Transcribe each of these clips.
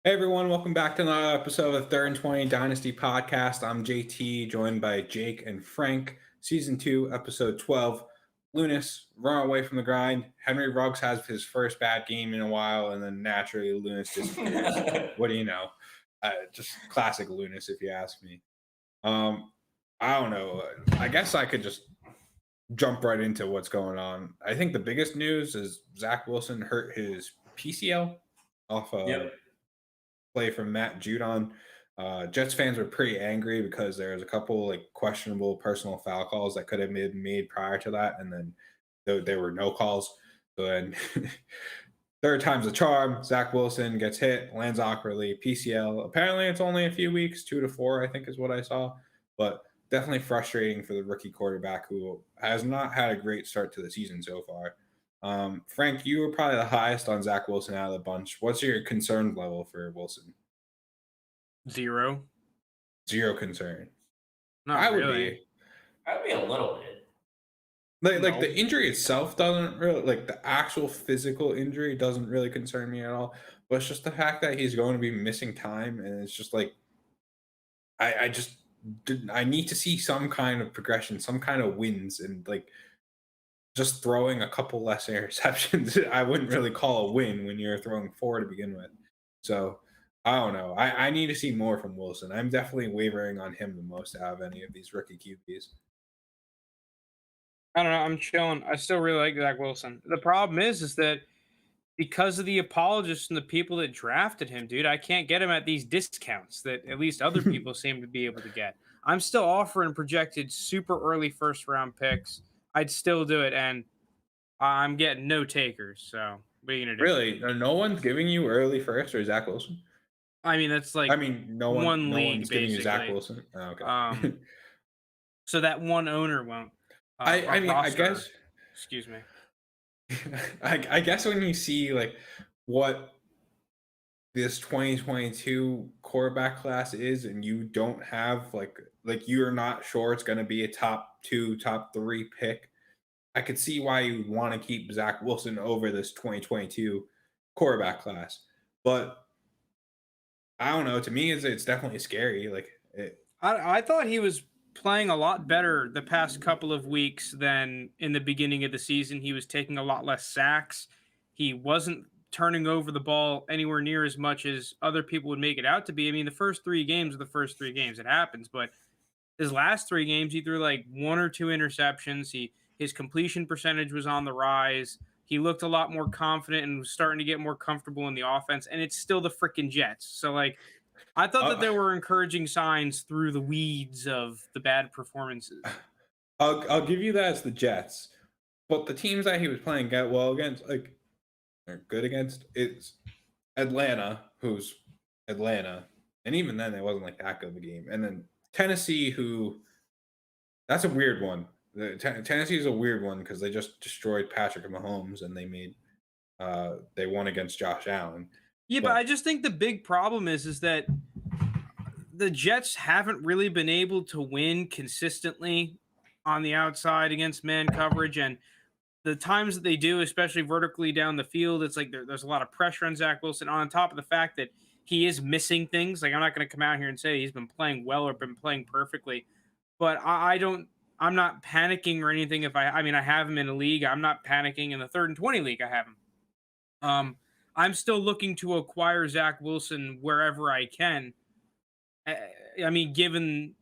Hey everyone, welcome back to another episode of the Third and 20 Dynasty Podcast. I'm JT, joined by Jake and Frank. Season 2, Episode 12. Lounis, run away from the grind. Henry Ruggs has his first bad game in a while, and then naturally Lounis disappears. What do you know? Just classic Lounis, if you ask me. I don't know. I guess I could just jump right into what's going on. I think the biggest news is Zach Wilson hurt his PCL off Yep. play from Matt Judon. Jets fans were pretty angry because there was a couple like questionable personal foul calls that could have been made prior to that, and then there were no calls. So then, third time's a charm. Zach Wilson gets hit, lands awkwardly, PCL. Apparently, it's only a few weeks, 2 to 4, I think is what I saw. But definitely frustrating for the rookie quarterback who has not had a great start to the season so far. Frank, you were probably the highest on Zach Wilson out of the bunch. What's your concern level for Wilson? 0. Zero concern. Not I would really. be. I'd be a little bit. Like No. the injury itself doesn't really, like the actual physical injury doesn't really concern me at all. But it's just the fact that he's going to be missing time, and it's just like I just I need to see some kind of progression, some kind of wins, and like just throwing a couple less interceptions. I wouldn't really call a win when you're throwing 4 to begin with. So I don't know. I need to see more from Wilson. I'm definitely wavering on him the most out of any of these rookie QBs. I don't know. I'm chilling. I still really like Zach Wilson. The problem is that because of the apologists and the people that drafted him, dude, I can't get him at these discounts that at least other people seem to be able to get. I'm still offering projected super early first round picks. I'd still do it, and I'm getting no takers. So what are you gonna do? Really, no one's giving you early first or Zach Wilson. I mean, that's like I mean, one no league one's giving you Zach basically. Wilson. Oh, okay. So that one owner won't. I mean, I Roster. guess Excuse me. I guess when you see like what this 2022 quarterback class is, and you don't have like you're not sure it's going to be a top 2, top 3 pick, I could see why you would want to keep Zach Wilson over this 2022 quarterback class. But I don't know. To me, it's definitely scary. Like, I thought he was playing a lot better the past couple of weeks than in the beginning of the season. He was taking a lot less sacks. He wasn't turning over the ball anywhere near as much as other people would make it out to be. I mean, the first 3 games are the first 3 games. It happens, but his last 3 games, he threw like 1 or 2 interceptions. His completion percentage was on the rise. He looked a lot more confident and was starting to get more comfortable in the offense. And it's still the freaking Jets. So like I thought that uh, there were encouraging signs through the weeds of the bad performances. I'll give you that as the Jets, but the teams that he was playing get well against, like, are good against, it's Atlanta, who's Atlanta, and even then it wasn't like that good of a game, and then Tennessee, who that's a weird one. Tennessee is a weird one because they just destroyed Patrick Mahomes and they won against Josh Allen. Yeah, but I But just think the big problem is that the Jets haven't really been able to win consistently on the outside against man coverage, and the times that they do, especially vertically down the field, it's like there's a lot of pressure on Zach Wilson. On top of the fact that he is missing things, like I'm not going to come out here and say he's been playing well or been playing perfectly, but I don't. I'm not panicking or anything. If I mean, I have him in a league. I'm not panicking in the 3rd and 20 league. I have him. I'm still looking to acquire Zach Wilson wherever I can. I mean, given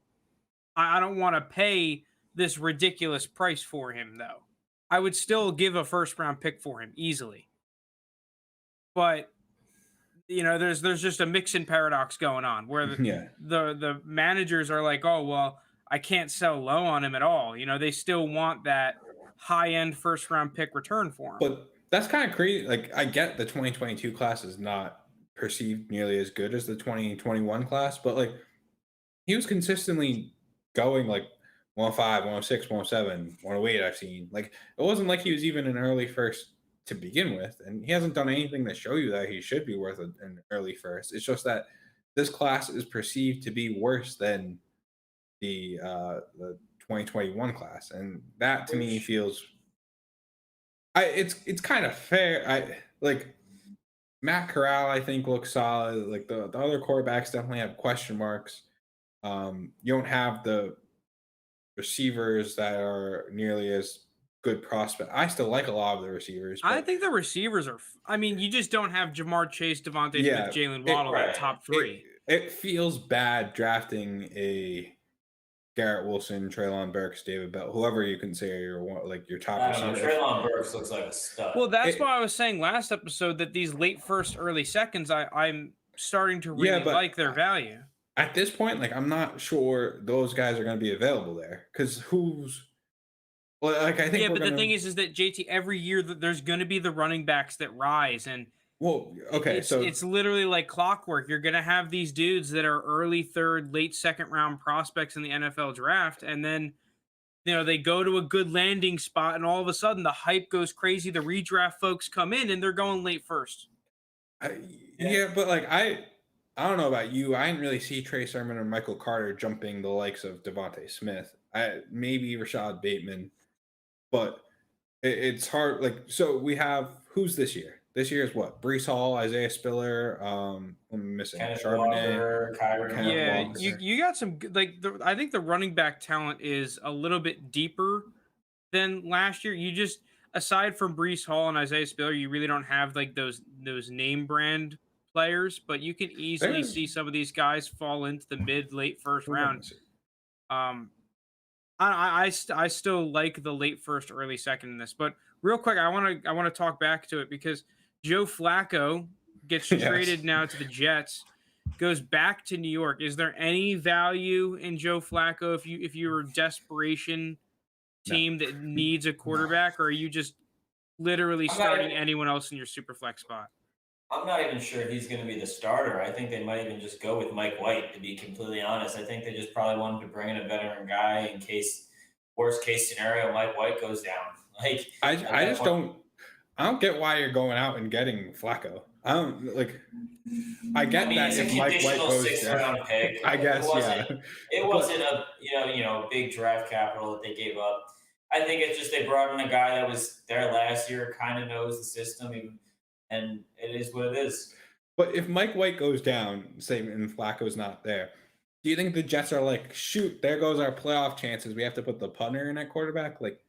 I don't want to pay this ridiculous price for him, though. I would still give a first round pick for him easily. But there's just a mixing paradox going on where yeah, the managers are like, oh well, I can't sell low on him at all. They still want that high end first round pick return for him. but that's kind of crazy. Like, I get the 2022 class is not perceived nearly as good as the 2021 class, but like he was consistently going like 105, 106, 107, 108. I've seen, like, it wasn't like he was even an early first to begin with, and he hasn't done anything to show you that he should be worth an early first. It's just that this class is perceived to be worse than the 2021 class, and that to me Which feels it's kind of fair. I like Matt Corral, I think, looks solid. Like the other quarterbacks definitely have question marks. You don't have the receivers that are nearly as good prospect. I still like a lot of the receivers, I but think the receivers are. I mean, you just don't have Jamar Chase, Devontae Smith, yeah, Jalen it Waddle at Right. top it three. it feels bad drafting a Garrett Wilson, Traylon Burks, David Bell, whoever you consider your top I don't know. receiver. Treylon Burks looks like a stud. Well, that's It- why I was saying last episode that these late first, early seconds, I'm starting to Yeah, really but like their value. at this point, like I'm not sure those guys are going to be available there because I think Yeah, we're but the gonna. thing is that JT, every year that there's going to be the running backs that rise, and Well, okay, so it's literally like clockwork. You're going to have these dudes that are early third, late second round prospects in the NFL draft, and then they go to a good landing spot, and all of a sudden the hype goes crazy. The redraft folks come in, and they're going late first. yeah, but like I don't know about you. I didn't really see Trey Sermon or Michael Carter jumping the likes of Devontae Smith. Maybe Rashad Bateman, but it's hard. Like, so we have who's this year? This year is what? Breece Hall, Isaiah Spiller. I'm missing Kenneth Charbonnet. Walker, Kyron Kenneth Yeah, Walker. you got some I think the running back talent is a little bit deeper than last year. You just aside from Breece Hall and Isaiah Spiller, you really don't have like those name brand players, but you can easily They're- see some of these guys fall into the mid late first round. Um, I still like the late first, early second in this, but real quick, I want to talk back to it because Joe Flacco gets Yes. traded now to the Jets, goes back to New York. Is there any value in Joe Flacco if you're a desperation team that needs a quarterback, or are you just literally starting anyone else in your super flex spot? I'm not even sure he's going to be the starter. I think they might even just go with Mike White, to be completely honest. I think they just probably wanted to bring in a veteran guy in case, worst case scenario, Mike White goes down. Like I just don't get why you're going out and getting Flacco. I don't like. I get that it's a if Mike White conditional goes sixth down, round pick. I guess It wasn't a big draft capital that they gave up. I think it's just they brought in a guy that was there last year, kind of knows the system, and it is what it is. But if Mike White goes down, say, and Flacco's not there, do you think the Jets are like, shoot, there goes our playoff chances? We have to put the punter in at quarterback? Like,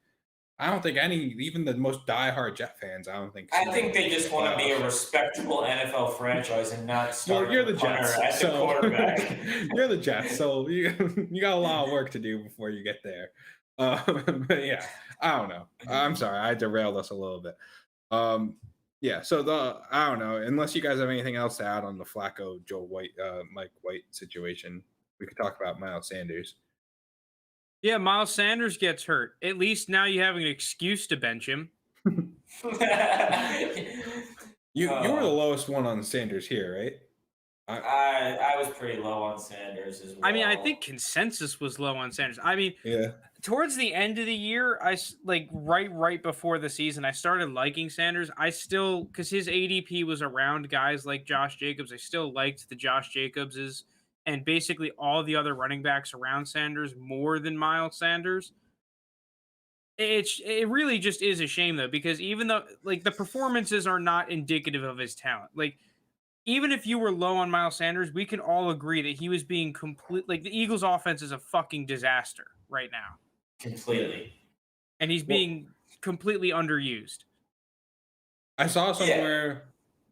I don't think even the most diehard Jet fans, I think they just want to be a respectable NFL franchise and not start. Well, you're the Jets, as a quarterback. You're the Jets, so you got a lot of work to do before you get there. But yeah, I don't know. I'm sorry, I derailed us a little bit. Yeah, so I don't know. Unless you guys have anything else to add on the Flacco, Mike White situation, we could talk about Miles Sanders. Yeah, Miles Sanders gets hurt. At least now you have an excuse to bench him. You were the lowest one on Sanders here, right? I was pretty low on Sanders as well. I mean, I think consensus was low on Sanders. I mean, yeah. Towards the end of the year, right before the season, I started liking Sanders. I still, because his ADP was around guys like Josh Jacobs, I still liked the Josh Jacobses and basically all the other running backs around Sanders more than Miles Sanders. It really just is a shame though, because even though like the performances are not indicative of his talent, like even if you were low on Miles Sanders, we can all agree that he was being the Eagles' offense is a fucking disaster right now. Completely. And he's being completely underused. I saw somewhere,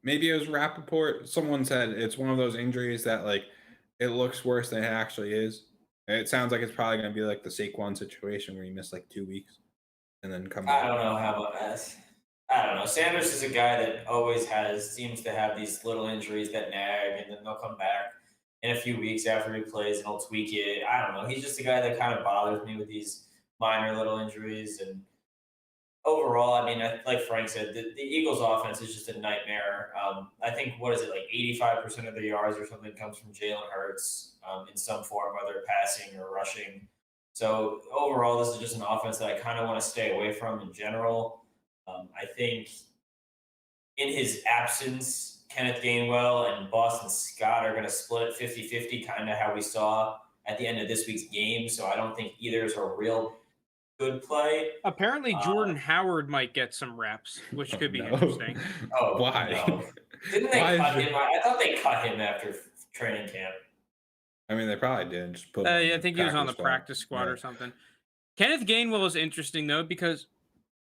maybe it was Rappaport, someone said it's one of those injuries that like it looks worse than it actually is. It sounds like it's probably going to be like the Saquon situation where you miss like 2 weeks and then come back. I don't know how much. I don't know. Sanders is a guy that always seems to have these little injuries that nag, and then they'll come back in a few weeks after he plays and he'll tweak it. I don't know. He's just a guy that kind of bothers me with these minor little injuries. And overall, I mean, like Frank said, the Eagles' offense is just a nightmare. I think, like 85% of the yards or something comes from Jalen Hurts in some form, whether passing or rushing. So overall, this is just an offense that I kind of want to stay away from in general. I think in his absence, Kenneth Gainwell and Boston Scott are going to split 50-50, kind of how we saw at the end of this week's game. So I don't think either is a real good play. Apparently, Jordan Howard might get some reps, which could be interesting. Why? No. Didn't they Why cut is him? I thought they cut him after training camp. I mean, they probably did just put him on I the think he was on the squad. practice squad Yeah. or something. Kenneth Gainwell is interesting though because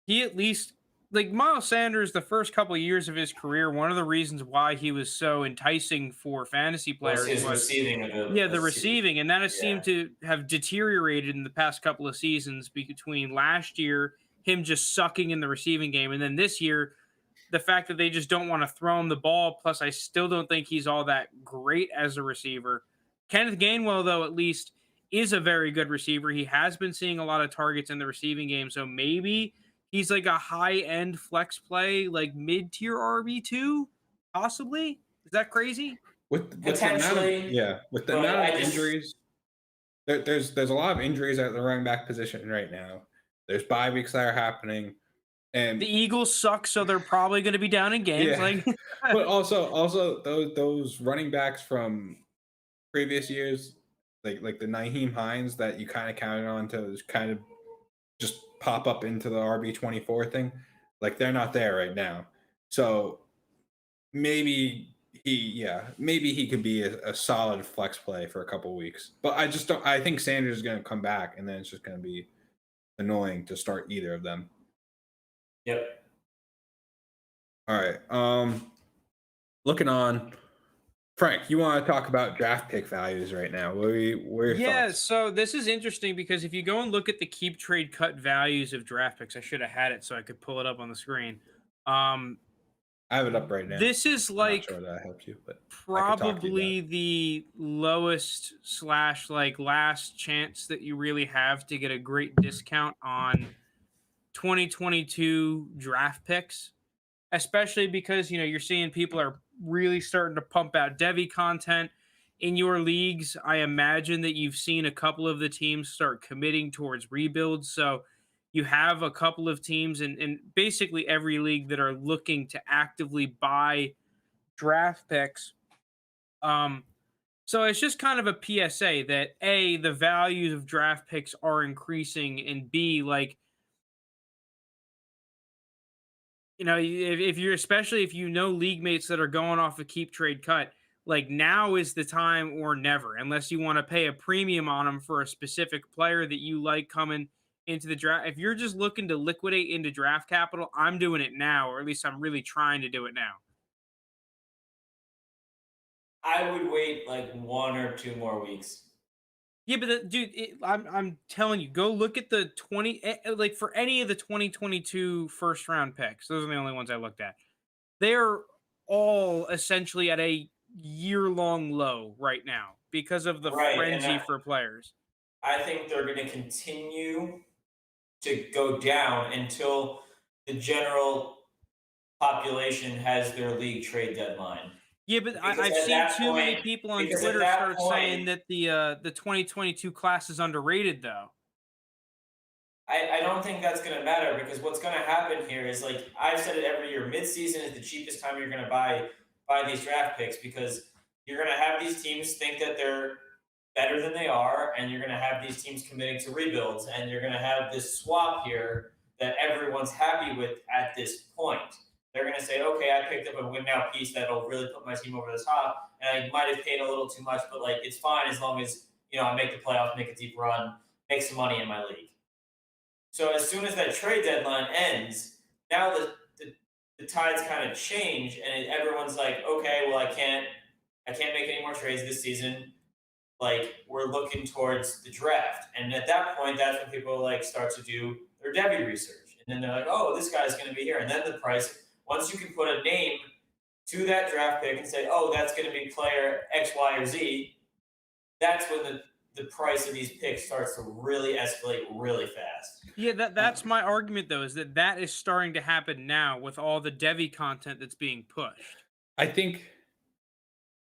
he at least like Miles Sanders the first couple of years of his career. One of the reasons why he was so enticing for fantasy Was players his was receiving the receiving, and that has Yeah. seemed to have deteriorated in the past couple of seasons between last year him just sucking in the receiving game, and then this year the fact that they just don't want to throw him the ball. Plus, I still don't think he's all that great as a receiver. Kenneth Gainwell, though, at least is a very good receiver. He has been seeing a lot of targets in the receiving game, so maybe he's like a high-end flex play, like mid-tier RB2, possibly. Is that crazy? With the amount Potentially, with the but amount I of just- injuries, there's a lot of injuries at the running back position right now. There's bye weeks that are happening, and The Eagles suck, so they're probably going to be down in games. Yeah. Like, but also those running backs from previous years, like the Naheem Hines that you kind of counted on to kind of just pop up into the RB24 thing, like they're not there right now. So maybe he could be a solid flex play for a couple weeks. But I just don't. I think Sanders is going to come back, and then it's just going to be annoying to start either of them. Yep. All right. Looking on, Frank, you want to talk about draft pick values right now? What are your thoughts? So this is interesting because if you go and look at the keep trade cut values of draft picks, I should have had it so I could pull it up on the screen. I have it up right now. This is I'm like not sure that helps you, but probably the lowest / like last chance that you really have to get a great discount on 2022 draft picks, especially because you're seeing people are really starting to pump out Devy content in your leagues. I imagine that you've seen a couple of the teams start committing towards rebuilds, so you have a couple of teams in basically every league that are looking to actively buy draft picks. So it's just kind of a PSA that A, the values of draft picks are increasing, and B, like, if you're, especially if league mates that are going off a keep trade cut, like now is the time or never, unless you want to pay a premium on them for a specific player that you like coming into the draft. If you're just looking to liquidate into draft capital, I'm doing it now, or at least I'm really trying to do it now. I would wait like 1 or 2 more weeks. Yeah, but dude, I'm telling you, go look at the 20, like for any of the 2022 first round picks. Those are the only ones I looked at. They're all essentially at a year-long low right now because of the frenzy for players. I think they're going to continue to go down until the general population has their league trade deadline. Yeah, but I've seen too many people on Twitter start saying that the 2022 class is underrated, though. I don't think that's going to matter because what's going to happen here is, like I've said it every year, mid-season is the cheapest time you're going to buy these draft picks because you're going to have these teams think that they're better than they are, and you're going to have these teams committing to rebuilds, and you're going to have this swap here that everyone's happy with at this point. They're going to say, okay, I picked up a win-now piece that'll really put my team over the top, and I might have paid a little too much, but like it's fine as long as I make the playoffs, make a deep run, make some money in my league. So as soon as that trade deadline ends, now the tides kind of change, and everyone's like, okay, well I can't make any more trades this season. Like we're looking towards the draft, and at that point, that's when people like start to do their Devy research, and then they're like, oh, this guy's going to be here, and then the price. Once you can put a name to that draft pick and say, oh, that's going to be player X, Y, or Z, that's when the price of these picks starts to really escalate really fast. Yeah, that's my argument, though, is that is starting to happen now with all the Devy content that's being pushed. I think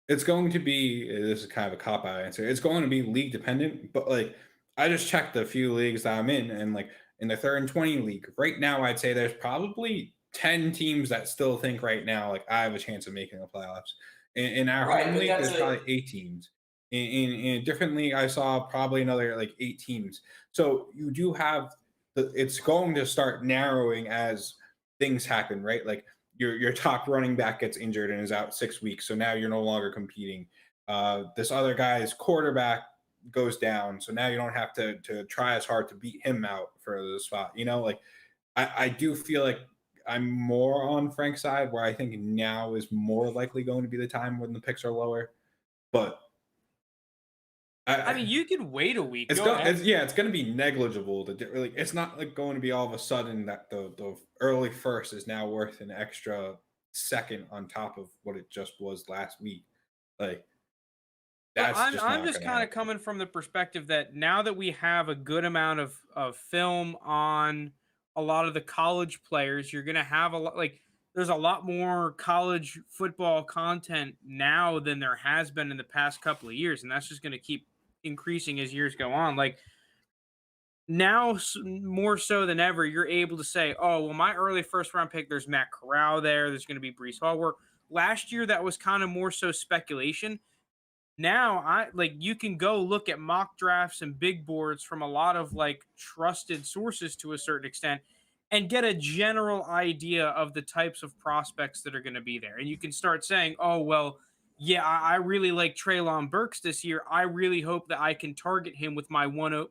it's going to be, this is kind of a cop-out answer, it's going to be league dependent, but like I just checked a few leagues that I'm in, and like in the 3rd and 20 league, right now I'd say there's probably 10 teams that still think right now like I have a chance of making the playoffs. In our home league, there's probably 8 teams. In a different league, I saw probably another like 8 teams. So you do have it's going to start narrowing as things happen, right? Like your top running back gets injured and is out 6 weeks, so now you're no longer competing. This other guy's quarterback goes down, so now you don't have to try as hard to beat him out for the spot. Like I do feel like I'm more on Frank's side, where I think now is more likely going to be the time when the picks are lower. But I mean, you can wait a week. it's going to be negligible. It's not like going to be all of a sudden that the early first is now worth an extra second on top of what it just was last week. Like that's I'm just kind of coming from the perspective that now that we have a good amount of film on a lot of the college players, you're going to have a lot, like there's a lot more college football content now than there has been in the past couple of years, and that's just going to keep increasing as years go on. Like now more so than ever, you're able to say, oh, well, my early first round pick, there's Matt Corral there's going to be Breece Hall. Where last year that was kind of more so speculation. Now you can go look at mock drafts and big boards from a lot of like trusted sources to a certain extent and get a general idea of the types of prospects that are going to be there. And you can start saying, oh, well, yeah, I really like Treylon Burks this year. I really hope that I can target him with my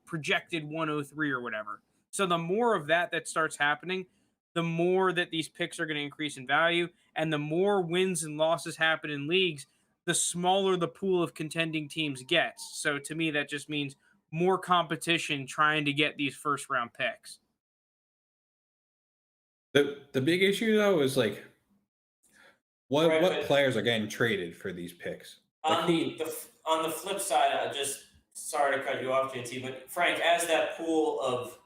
projected 103 or whatever. So the more of that starts happening, the more that these picks are going to increase in value, and the more wins and losses happen in leagues, the smaller the pool of contending teams gets. So to me, that just means more competition trying to get these first round picks. The big issue though is like what players are getting traded for these picks? On the flip side, sorry to cut you off, JT, but Frank, as that pool of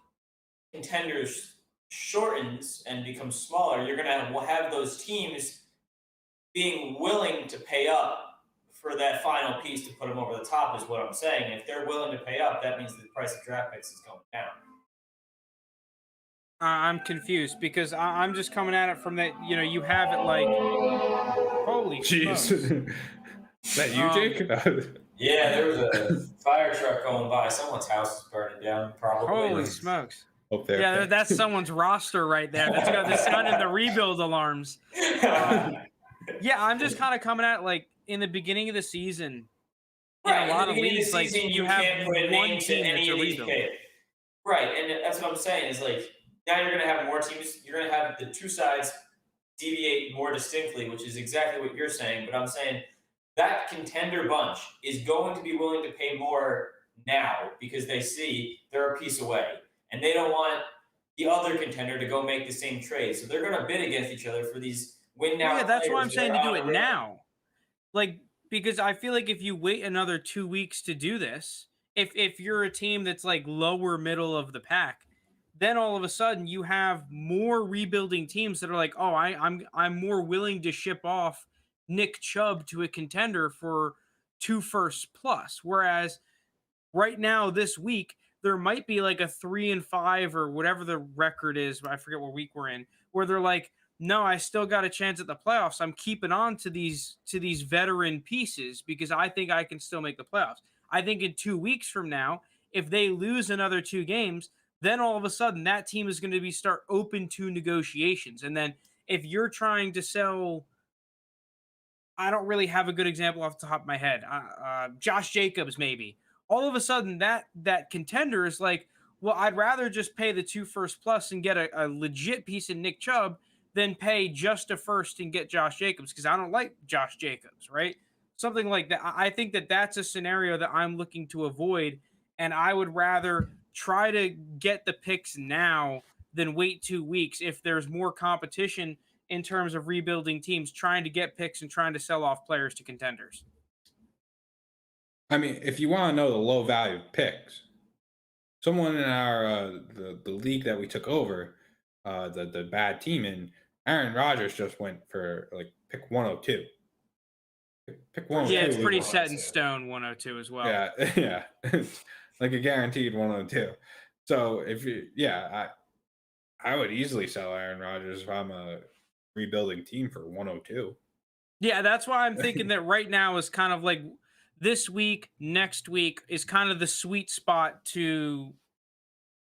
contenders shortens and becomes smaller, you're gonna have those teams being willing to pay up for that final piece to put them over the top, is what I'm saying. If they're willing to pay up, that means the price of draft picks is going down. I'm confused because I'm just coming at it from that, you have it like, holy jeez. Is that you, Jake? Yeah, there was a fire truck going by. Someone's house is burning down, probably. Holy smokes. Yeah, that's someone's roster right there. That's got the sun and the rebuild alarms. Yeah, I'm just kind of coming at it like in the beginning of the season. Right, in a lot of leagues, like you have put a one name team to any that's a of these rebuild. picks. Right, and that's what I'm saying is like now you're going to have more teams. You're going to have the two sides deviate more distinctly, which is exactly what you're saying. But I'm saying that contender bunch is going to be willing to pay more now because they see they're a piece away, and they don't want the other contender to go make the same trade. So they're going to bid against each other for these win now. Yeah, that's why I'm saying to do it now. Like, because I feel like if you wait another 2 weeks to do this, if you're a team that's like lower middle of the pack, then all of a sudden you have more rebuilding teams that are like, oh, I'm more willing to ship off Nick Chubb to a contender for 2 firsts plus. Whereas right now this week there might be like a 3-5 or whatever the record is. I forget what week we're in, where they're like, no, I still got a chance at the playoffs. I'm keeping on to these veteran pieces because I think I can still make the playoffs. I think in 2 weeks from now, if they lose another 2 games, then all of a sudden that team is going to start open to negotiations. And then if you're trying to sell, I don't really have a good example off the top of my head. Josh Jacobs, maybe. All of a sudden that contender is like, well, I'd rather just pay the 2 first plus and get a legit piece of Nick Chubb than pay just a first and get Josh Jacobs because I don't like Josh Jacobs, right? Something like that. I think that's a scenario that I'm looking to avoid, and I would rather try to get the picks now than wait 2 weeks if there's more competition in terms of rebuilding teams trying to get picks and trying to sell off players to contenders. I mean, if you want to know the low value picks, someone in our the league that we took over, the bad team in, Aaron Rodgers just went for like pick 102. Pick 102. Yeah, it's pretty set in stone 102 as well. Yeah. Like a guaranteed 102. So if you I would easily sell Aaron Rodgers if I'm a rebuilding team for 102. Yeah, that's why I'm thinking that right now is kind of like this week, next week is kind of the sweet spot to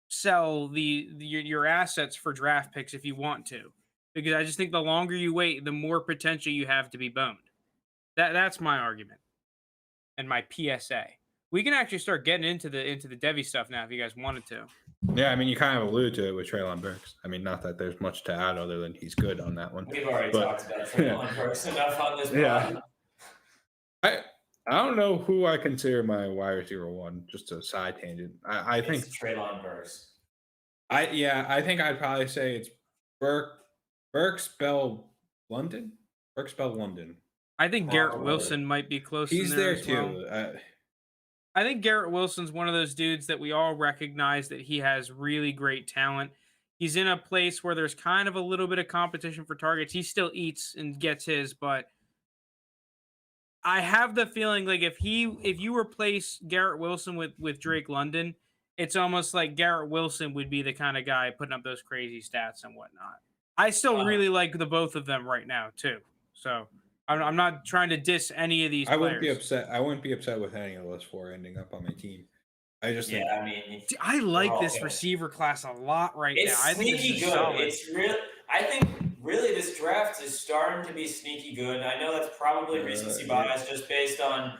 sell your assets for draft picks if you want to. because I just think the longer you wait, the more potential you have to be boned. That's my argument and my PSA. We can actually start getting into the Devy stuff now if you guys wanted to. Yeah, I mean, you kind of alluded to it with Treylon Burks. I mean, not that there's much to add other than he's good on that one. We've already talked about Treylon Burks enough on this pod. I don't know who I consider my wide receiver one. Just a side tangent. I think Treylon Burks. I think I'd probably say it's Burks Bell London. Burks Bell London. I think Garrett Wilson might be close. He's in there there as too. Well. I think Garrett Wilson's one of those dudes that we all recognize that he has really great talent. He's in a place where there's kind of a little bit of competition for targets. He still eats and gets his, but I have the feeling like if you replace Garrett Wilson with Drake London, it's almost like Garrett Wilson would be the kind of guy putting up those crazy stats and whatnot. I still really like the both of them right now too. So I'm not trying to diss any of these players. I wouldn't be upset with any of those four ending up on my team. I just think, I mean, I like this receiver class a lot right now. I think it's good. Solid. It's real. I think really this draft is starting to be sneaky good. I know that's probably recency bias just based on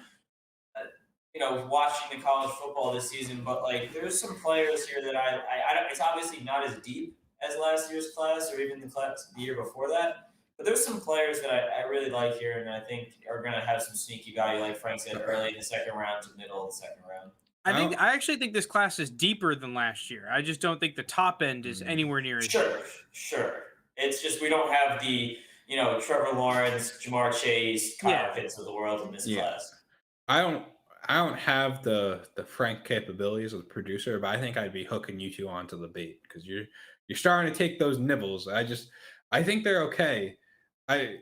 watching the college football this season, but like there's some players here that I it's obviously not as deep as last year's class or even the year before that. But there's some players that I really like here, and I think are going to have some sneaky value, like Frank said, early in the second round to middle of the second round. I actually think this class is deeper than last year. I just don't think the top end is anywhere near as deep. Sure. It's just we don't have the Trevor Lawrence, Jamar Chase, Kyle Pitts of the world in this class. I don't have the Frank capabilities of the producer, but I think I'd be hooking you two onto the bait because you're starting to take those nibbles. I think they're okay. I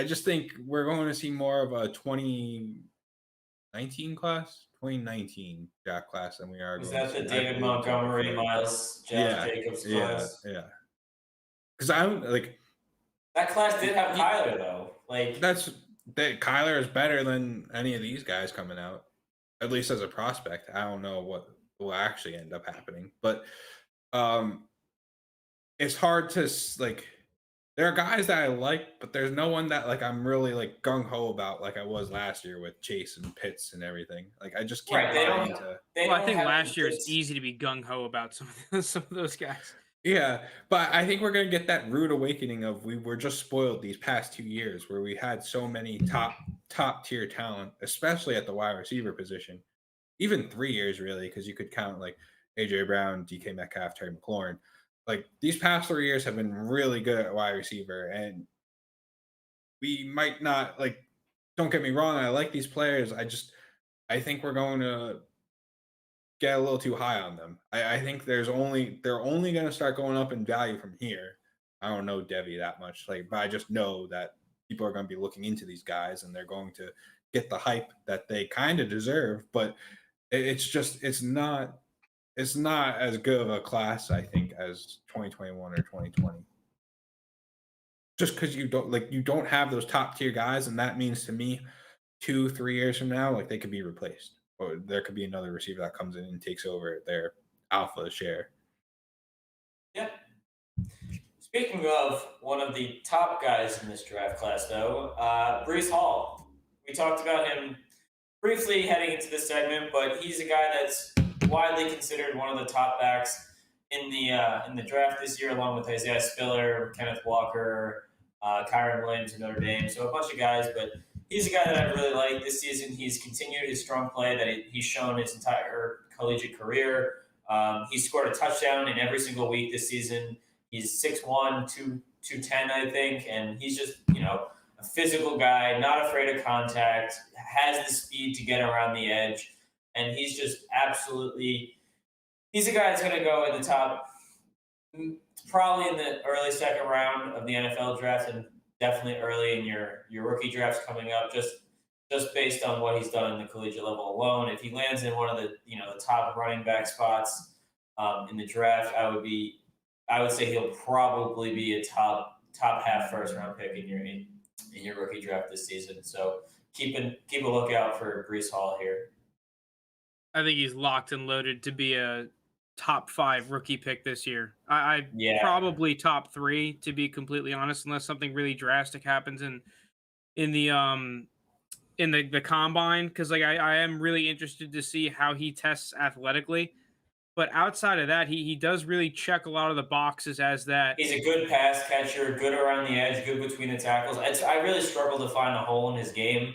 just think we're going to see more of a 2019 draft class than we are. Is that the David Montgomery, Miles Jacobs class? Yeah. Because I don't like that class did have Kyler though. Like Kyler is better than any of these guys coming out, at least as a prospect. I don't know what will actually end up happening, but it's hard to like. There are guys that I like, but there's no one that like I'm really like gung ho about like I was last year with Chase and Pitts and everything. Like I just can't. I think last year it's easy to be gung ho about some of those guys. Yeah, but I think we're gonna get that rude awakening of we were just spoiled these past 2 years where we had so many top tier talent, especially at the wide receiver position. Even 3 years really, because you could count like AJ Brown, DK Metcalf, Terry McLaurin. Like these past 3 years have been really good at wide receiver, and we might not like. Don't get me wrong, I like these players. I think we're going to get a little too high on them. I think they're only going to start going up in value from here. I don't know Devy that much, but I just know that people are going to be looking into these guys, and they're going to get the hype that they kind of deserve. But it's not as good of a class, I think, as 2021 or 2020. Just because you don't have those top tier guys, and that means to me, 2-3 years from now, like they could be replaced, or there could be another receiver that comes in and takes over their alpha share. Yeah. Speaking of one of the top guys in this draft class, though, Breece Hall. We talked about him briefly heading into this segment, but he's a guy that's widely considered one of the top backs in the draft this year, along with Isaiah Spiller, Kenneth Walker, Kyron Williams, and Notre Dame. So a bunch of guys, but he's a guy that I really like this season. He's continued his strong play that he's shown his entire collegiate career. He's scored a touchdown in every single week this season. He's 6'1", 210, I think, and he's just a physical guy, not afraid of contact, has the speed to get around the edge. And he's just absolutely – he's a guy that's going to go in the top – probably in the early second round of the NFL draft and definitely early in your rookie drafts coming up just based on what he's done in the collegiate level alone. If he lands in one of the the top running back spots in the draft, I would say he'll probably be a top half first round pick in your rookie draft this season. So keep a lookout for Breece Hall here. I think he's locked and loaded to be a top 5 rookie pick this year. I probably top 3, to be completely honest, unless something really drastic happens in the combine, because like I am really interested to see how he tests athletically. But outside of that, he does really check a lot of the boxes as that. He's a good pass catcher, good around the edge, good between the tackles. I really struggle to find a hole in his game,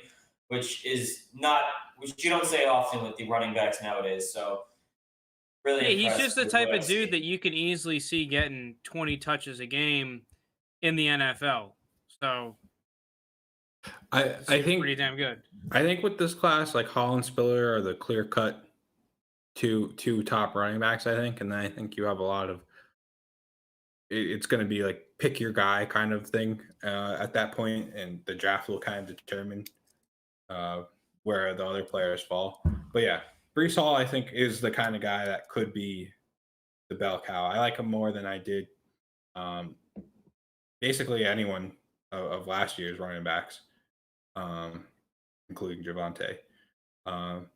which you don't say often with the running backs nowadays. So really, he's just the type of dude that you can easily see getting 20 touches a game in the NFL. So I think pretty damn good. I think with this class, like Hall and Spiller are the clear cut two top running backs, I think. And then I think you have a lot of it's going to be like pick your guy kind of thing at that point, and the draft will kind of determine where the other players fall. But yeah, Breece Hall, I think, is the kind of guy that could be the bell cow. I like him more than I did basically anyone of last year's running backs, including Javonte.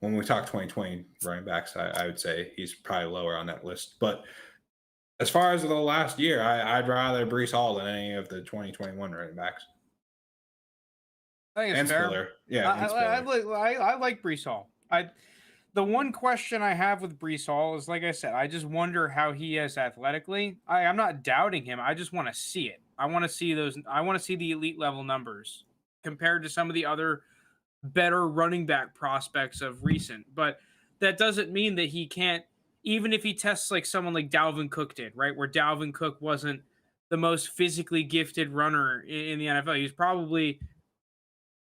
When we talk 2020 running backs, I would say he's probably lower on that list. But as far as the last year, I'd rather Breece Hall than any of the 2021 running backs. I think it's fair. Spiller. Yeah, I like Breece Hall. The one question I have with Breece Hall is, like I said, I just wonder how he is athletically. I'm not doubting him. I just want to see it. I want to see the elite level numbers compared to some of the other better running back prospects of recent. But that doesn't mean that he can't, even if he tests like someone like Dalvin Cook did, right? Where Dalvin Cook wasn't the most physically gifted runner in the NFL. He was probably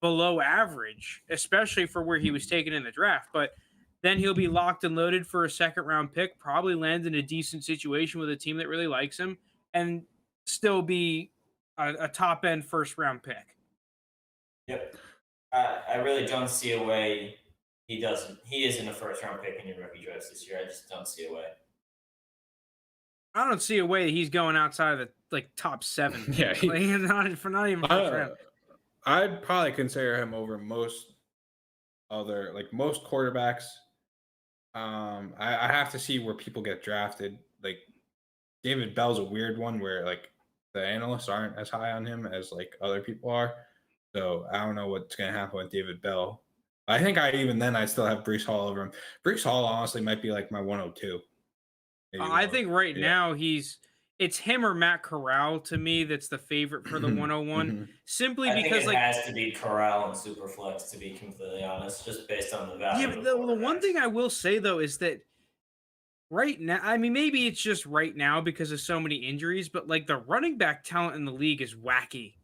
below average, especially for where he was taken in the draft. But then he'll be locked and loaded for a second-round pick, probably land in a decent situation with a team that really likes him, and still be a top-end first-round pick. Yep. I really don't see a way he isn't a first-round pick in your rookie drafts this year. I just don't see a way. I don't see a way that he's going outside of the top 7. Yeah, not even first round. I'd probably consider him over most quarterbacks. I have to see where people get drafted. Like David Bell's a weird one where like the analysts aren't as high on him as like other people are. So I don't know what's going to happen with David Bell. I think I still have Breece Hall over him. Breece Hall honestly might be like my 102. I think now it's him or Matt Corral to me that's the favorite for the 101. Simply because it has to be Corral and Superflex, to be completely honest, just based on the value. Yeah, the one thing I will say though is that right now, I mean, maybe it's just right now because of so many injuries, but like the running back talent in the league is wacky.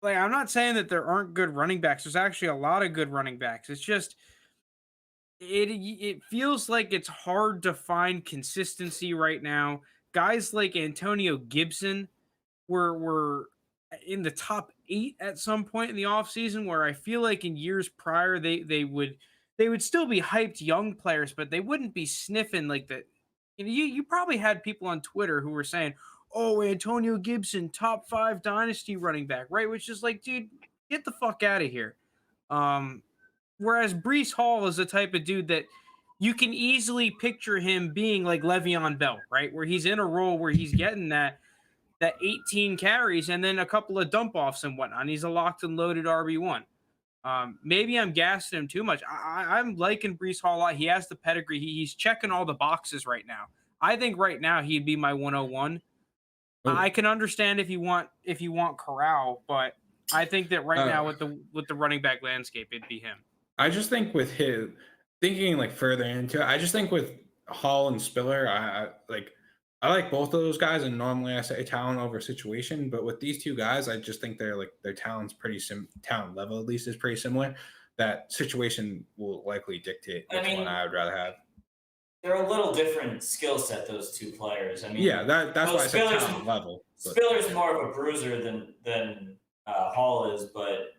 Like I'm not saying that there aren't good running backs. There's actually a lot of good running backs. It's just it feels like it's hard to find consistency right now. Guys like Antonio Gibson were in the top 8 at some point in the offseason, where I feel like in years prior they would still be hyped young players, but they wouldn't be sniffing like the you probably had people on Twitter who were saying, "Oh, Antonio Gibson, top 5 dynasty running back," right? Which is like, dude, get the fuck out of here. Whereas Breece Hall is the type of dude that you can easily picture him being like Le'Veon Bell, right? Where he's in a role where he's getting that 18 carries and then a couple of dump offs and whatnot. He's a locked and loaded RB1. Maybe I'm gassing him too much. I'm liking Breece Hall a lot. He has the pedigree. He's checking all the boxes right now. I think right now he'd be my 101. I can understand if you want Corral, but I think that right now with the running back landscape, it'd be him. I just think with his thinking like further into it, I just think with Hall and Spiller, I like both of those guys, and normally I say talent over situation, but with these two guys, I just think their talent's talent level at least is pretty similar. That situation will likely dictate which one I would rather have. They're a little different skill set, those two players. I mean, yeah, that's why I said talent level. Spiller's more of a bruiser than Hall is, but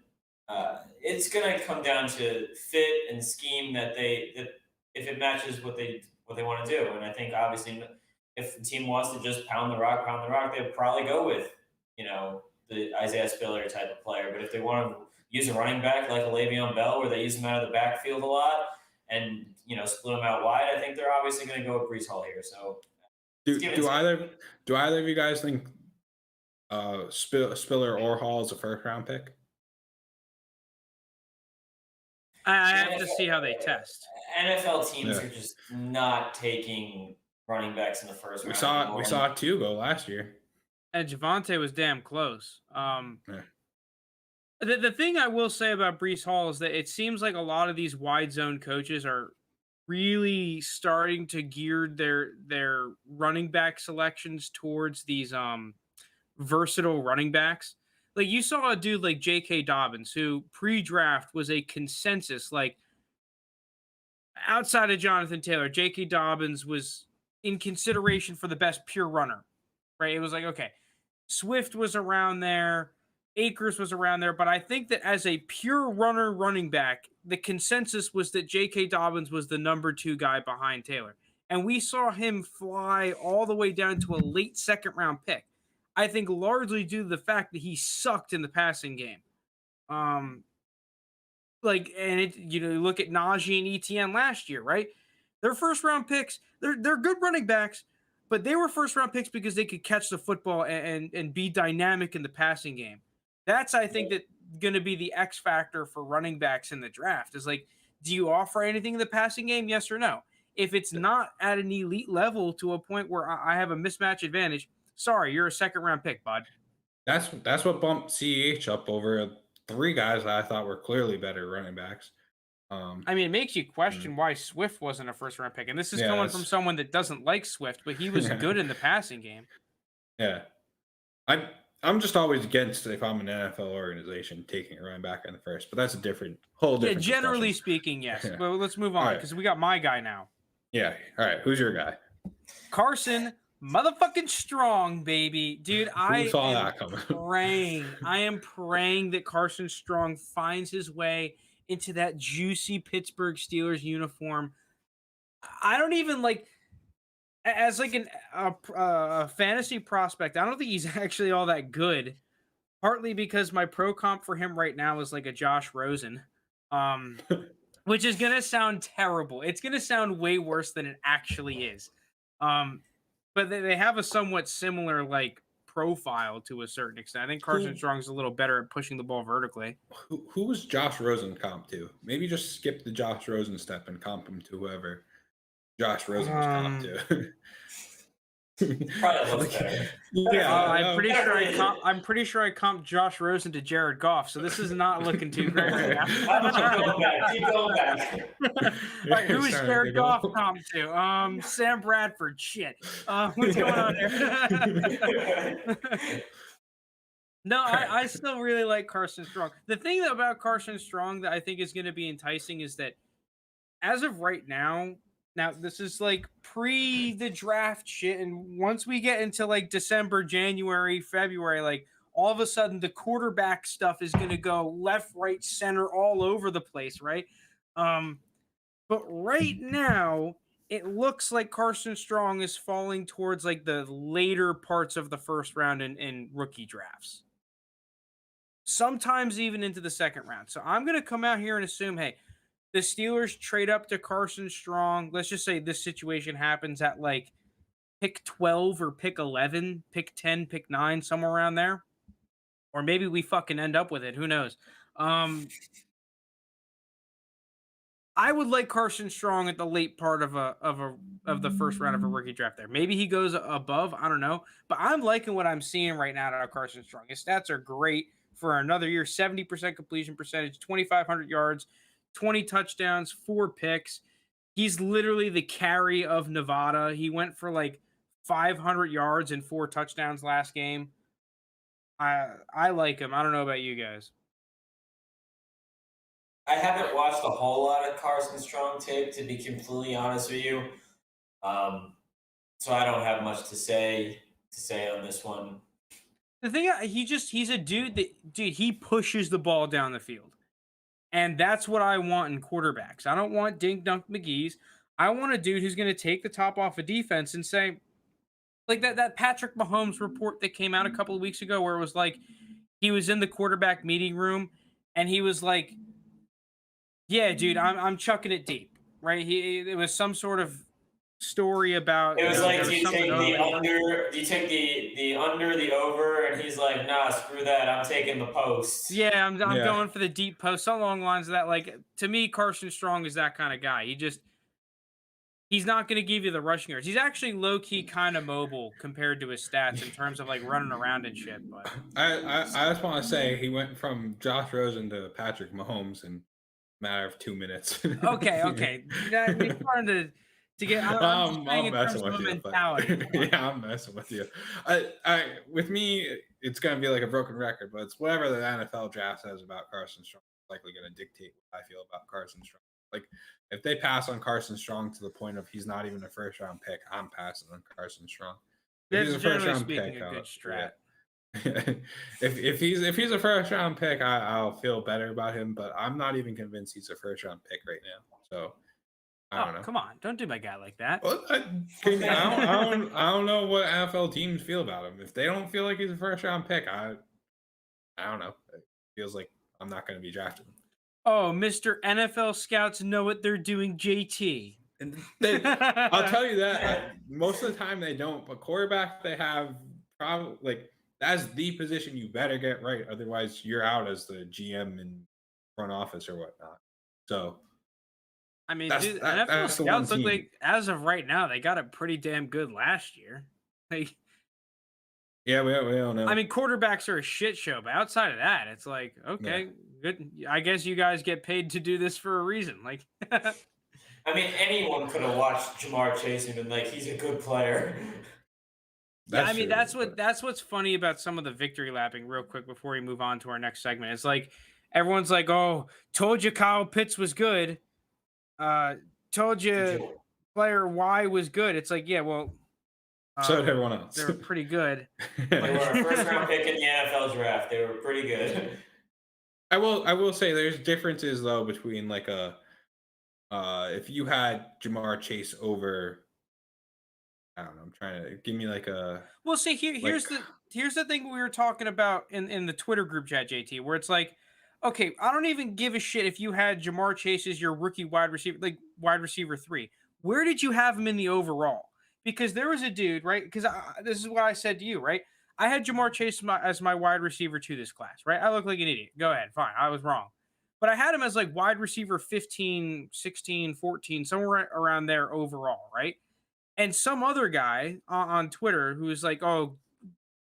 it's going to come down to fit and scheme that if it matches what they want to do. And I think obviously if the team wants to just pound the rock, they'd probably go with, the Isaiah Spiller type of player. But if they want to use a running back like a Le'Veon Bell, where they use him out of the backfield a lot and split them out wide, I think they're obviously going to go with Breece Hall here. So do either of you guys think Spiller or Hall is a first round pick? I have to see how they test. NFL teams are just not taking running backs in the first round. We saw 2 go last year. And Javonte was damn close. The thing I will say about Breece Hall is that it seems like a lot of these wide zone coaches are really starting to gear their running back selections towards these versatile running backs. Like you saw a dude like J.K. Dobbins, who pre-draft was a consensus, like outside of Jonathan Taylor, J.K. Dobbins was in consideration for the best pure runner, right? It was like, okay, Swift was around there, Akers was around there, but I think that as a pure runner running back, the consensus was that J.K. Dobbins was the number 2 guy behind Taylor. And we saw him fly all the way down to a late second round pick. I think largely due to the fact that he sucked in the passing game. You look at Najee and Etienne last year, right? They're first round picks. They're good running backs, but they were first round picks because they could catch the football and be dynamic in the passing game. That's, I think, that going to be the X factor for running backs in the draft is like, do you offer anything in the passing game? Yes or no? If it's not at an elite level to a point where I have a mismatch advantage, sorry, you're a second round pick, bud. That's what bumped CEH up over 3 guys that I thought were clearly better running backs. It makes you question why Swift wasn't a first round pick. And this is coming from someone that doesn't like Swift, but he was good in the passing game. Yeah. I'm just always against if I'm an NFL organization taking a running back in the first, but that's a whole different generally discussion. speaking, yes. But let's move on because we got my guy now. Yeah. All right. Who's your guy? Carson motherfucking Strong, baby. Dude, I am praying that Carson Strong finds his way into that juicy Pittsburgh Steelers uniform. I don't even as a fantasy prospect, I don't think he's actually all that good. Partly because my pro comp for him right now is like a Josh Rosen, which is going to sound terrible. It's going to sound way worse than it actually is. But they have a somewhat similar profile to a certain extent. I think Carson Strong's a little better at pushing the ball vertically. Who was Josh Rosen comp to? Maybe just skip the Josh Rosen step and comp him to whoever Josh Rosen was comp to. Probably looks better. I'm pretty sure I comped Josh Rosen to Jared Goff, so this is not looking too great right now. Keep going back. All right, who is Jared Goff comped to? Sam Bradford. Shit. What's going on there? No, I still really like Carson Strong. The thing about Carson Strong that I think is going to be enticing is that as of right now, this is pre the draft shit, and once we get into December, January, February, all of a sudden the quarterback stuff is going to go left, right, center, all over the place, right? But right now, it looks like Carson Strong is falling towards the later parts of the first round in rookie drafts. Sometimes even into the second round. So I'm going to come out here and assume, hey, the Steelers trade up to Carson Strong. Let's just say this situation happens at pick 12 or pick 11, pick 10, pick 9, somewhere around there. Or maybe we fucking end up with it. Who knows? I would like Carson Strong at the late part of the first round of a rookie draft there. Maybe he goes above. I don't know. But I'm liking what I'm seeing right now out of Carson Strong. His stats are great for another year. 70% completion percentage, 2,500 yards, 20 touchdowns, 4 picks. He's literally the carry of Nevada. He went for 500 yards and 4 touchdowns last game. I like him. I don't know about you guys. I haven't watched a whole lot of Carson Strong tape, to be completely honest with you. So I don't have much to say on this one. The thing, he's a dude he pushes the ball down the field. And that's what I want in quarterbacks. I don't want dink dunk McGee's. I want a dude who's going to take the top off a defense and say, that Patrick Mahomes report that came out a couple of weeks ago where it was he was in the quarterback meeting room and he was yeah, dude, I'm chucking it deep. right? It was some sort of story about. It was like, there do you something take the over. under? Do you take the under, the over? And he's like, nah, screw that. I'm taking the post. Yeah, I'm Yeah. going for the deep post. So along the lines of that, like to me, Carson Strong is that kind of guy. He's not going to give you the rushing yards. He's actually low key kind of mobile compared to his stats in terms of like running around and shit. But I just want to say he went from Josh Rosen to Patrick Mahomes in a matter of 2 minutes. okay, you're starting to get. I'm just saying I'm in terms messing of with a you, mentality. but yeah, I'm messing with you. With me, it's gonna be like a broken record, but it's whatever the NFL draft says about Carson Strong is likely gonna dictate what I feel about Carson Strong. Like, if they pass on Carson Strong to the point of he's not even a first round pick, I'm passing on Carson Strong. If he's That's a first generally round speaking pick, a good strat. yeah. if he's a first round pick, I'll feel better about him. But I'm not even convinced he's a first round pick right now. So I don't know. Come on, don't do my guy like that. Well, I don't know what NFL teams feel about him. If they don't feel like he's a first round pick, I don't know. It feels like I'm not going to be drafting him. Oh, Mr. NFL scouts know what they're doing, JT. And I'll tell you that most of the time they don't. But quarterback, they have probably like that's the position you better get right. Otherwise, you're out as the GM and front office or whatnot. So. I mean, NFL NFL scouts look like, as of right now, they got it pretty damn good last year. Like, yeah, we don't know. I mean, quarterbacks are a shit show, but outside of that, it's like, okay, good. I guess you guys get paid to do this for a reason. Like, I mean, anyone could have watched Jamar Chase and been like, he's a good player. Yeah, I mean, that's what's funny about some of the victory lapping. Real quick before we move on to our next segment, it's like everyone's like, "Oh, told you Kyle Pitts was good." Told you player Y was good. It's like, yeah, well, so did everyone else. They were pretty good. They were a first round pick in the NFL draft. They were pretty good. I will say there's differences though between like if you had Jamar Chase over, I don't know, I'm trying to give me like a. Well, see, here's the thing we were talking about in the Twitter group chat, JT, where it's like, okay, I don't even give a shit if you had Jamar Chase as your rookie wide receiver, like wide receiver 3. Where did you have him in the overall? Because there was a dude, right? Because this is what I said to you, right? I had Jamar Chase as my wide receiver 2 this class, right? I look like an idiot. Go ahead. Fine. I was wrong. But I had him as like wide receiver 15, 16, 14, somewhere around there overall, right? And some other guy on Twitter who was like, oh,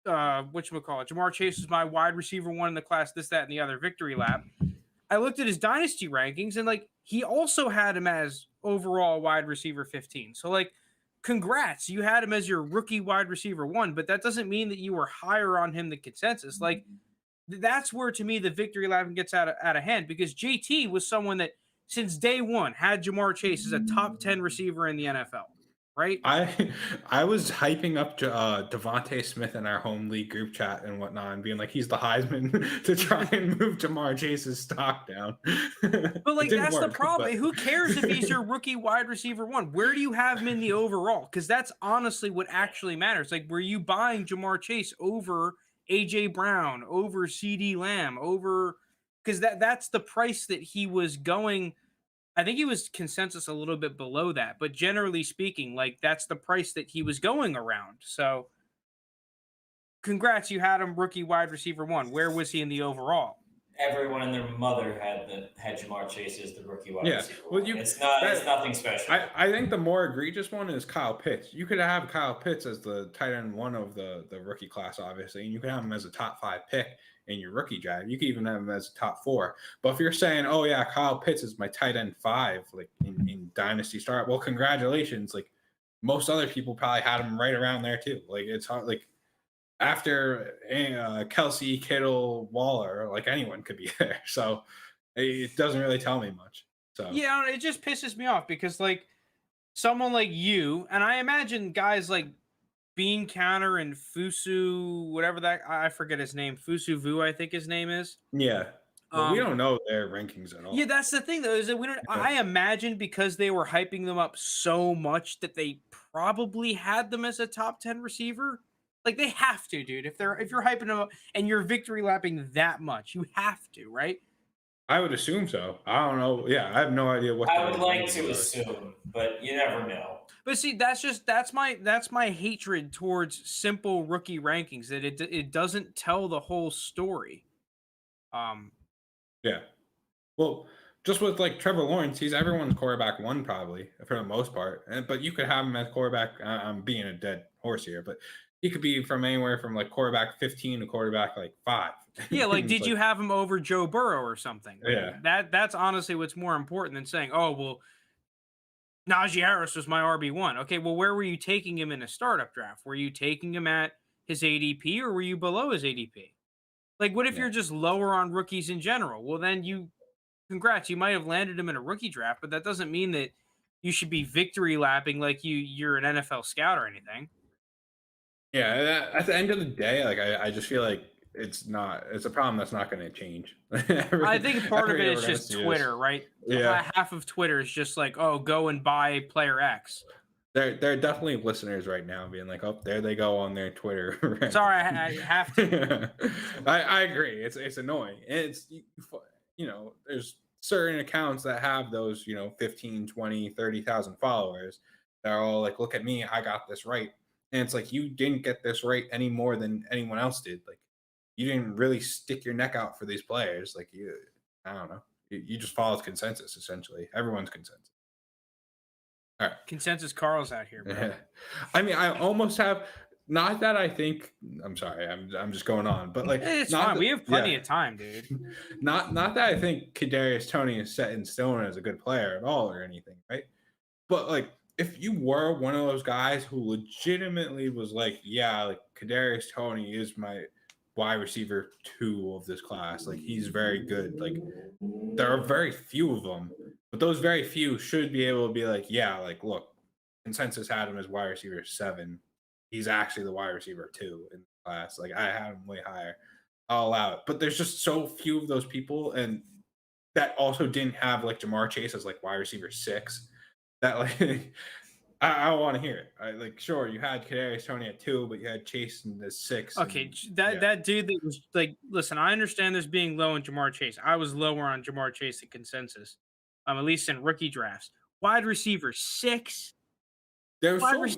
whatchamacallit, Jamar Chase is my wide receiver 1 in the class, this, that, and the other victory lap. I looked at his dynasty rankings and like he also had him as overall wide receiver 15. So like, congrats, you had him as your rookie wide receiver 1, but that doesn't mean that you were higher on him than consensus. Like that's where to me the victory lap gets out of hand, because JT was someone that since day one had Jamar Chase as a top 10 receiver in the NFL. Right. I was hyping up Devontae Smith in our home league group chat and whatnot, and being like, he's the Heisman to try and move Jamar Chase's stock down. But like that's the problem. Who cares if he's your rookie wide receiver 1? Where do you have him in the overall? Because that's honestly what actually matters. Like, were you buying Jamar Chase over AJ Brown, over CD Lamb, over because that's the price that he was going. I think he was consensus a little bit below that, but generally speaking, like that's the price that he was going around. So congrats, you had him rookie wide receiver 1. Where was he in the overall? Everyone and their mother had Jamar Chase as the rookie wide receiver. Well, it's nothing special. I think the more egregious one is Kyle Pitts. You could have Kyle Pitts as the tight end 1 of the rookie class, obviously, and you could have him as a top 5 pick in your rookie draft. You could even have him as a top 4. But if you're saying, oh yeah, Kyle Pitts is my tight end 5, like in Dynasty Start, well, congratulations. Like most other people probably had him right around there too. Like it's hard, like after Kelsey, Kittle, Waller, like anyone could be there. So it doesn't really tell me much. So yeah, it just pisses me off because like someone like you, and I imagine guys like Bean Counter and Fusu, whatever that, I forget his name, Fusu Vu, I think his name is. Yeah. Well, we don't know their rankings at all. Yeah, that's the thing though, is that we don't. Yeah. I imagine because they were hyping them up so much that they probably had them as a top 10 receiver. Like they have to, dude. If you're hyping them up and you're victory lapping that much, you have to, right? I would assume so. I don't know. Yeah, I have no idea what I the would like rankings to are. assume, but you never know. But see, that's my hatred towards simple rookie rankings, that it doesn't tell the whole story. Yeah. Well, just with like Trevor Lawrence, he's everyone's quarterback one probably for the most part. But you could have him as quarterback. I'm being a dead horse here, but he could be from anywhere from like quarterback 15 to quarterback like 5. Yeah, like It's did you have him over Joe Burrow or something? Like, Yeah. that's honestly what's more important than saying, oh well, Najee Harris was my RB1. Okay, well, where were you taking him in a startup draft? Were you taking him at his ADP or were you below his ADP? Like, what if Yeah. you're just lower on rookies in general? Well, then congrats, you might have landed him in a rookie draft, but that doesn't mean that you should be victory lapping like you're an NFL scout or anything. Yeah, at the end of the day, like I just feel like it's a problem that's not going to change. I think part of it is just Twitter, right? Yeah. Half of Twitter is just like, oh, go and buy player X. There are definitely listeners right now being like, oh, there they go on their Twitter. Sorry, I have to. I agree. It's annoying. It's there's certain accounts that have those 15, 20, 30,000 followers that are all like, look at me, I got this right. And it's like, you didn't get this right any more than anyone else did. Like, you didn't really stick your neck out for these players. Like, I don't know. You just followed consensus, essentially. Everyone's consensus. All right. Consensus Carl's out here, bro. Yeah. I mean, I almost have, not that I think, I'm sorry, I'm just going on, but like, it's fine. We have plenty of time, dude. Not that I think Kadarius Toney is set in stone as a good player at all or anything, right? But like, if you were one of those guys who legitimately was like, yeah, like Kadarius Toney is my wide receiver 2 of this class, like he's very good. Like, there are very few of them, but those very few should be able to be like, yeah, like look, consensus had him as wide receiver 7. He's actually the wide receiver 2 in the class. Like, I had him way higher. I'll allow it. But there's just so few of those people, and that also didn't have like Jamar Chase as like wide receiver 6. That like I don't want to hear it. Like, sure, you had Kadarius Toney at 2, but you had Chase in the 6. Okay, that dude that was like, listen, I understand there's being low on Jamar Chase. I was lower on Jamar Chase than consensus, at least in rookie drafts. Wide receiver 6. There was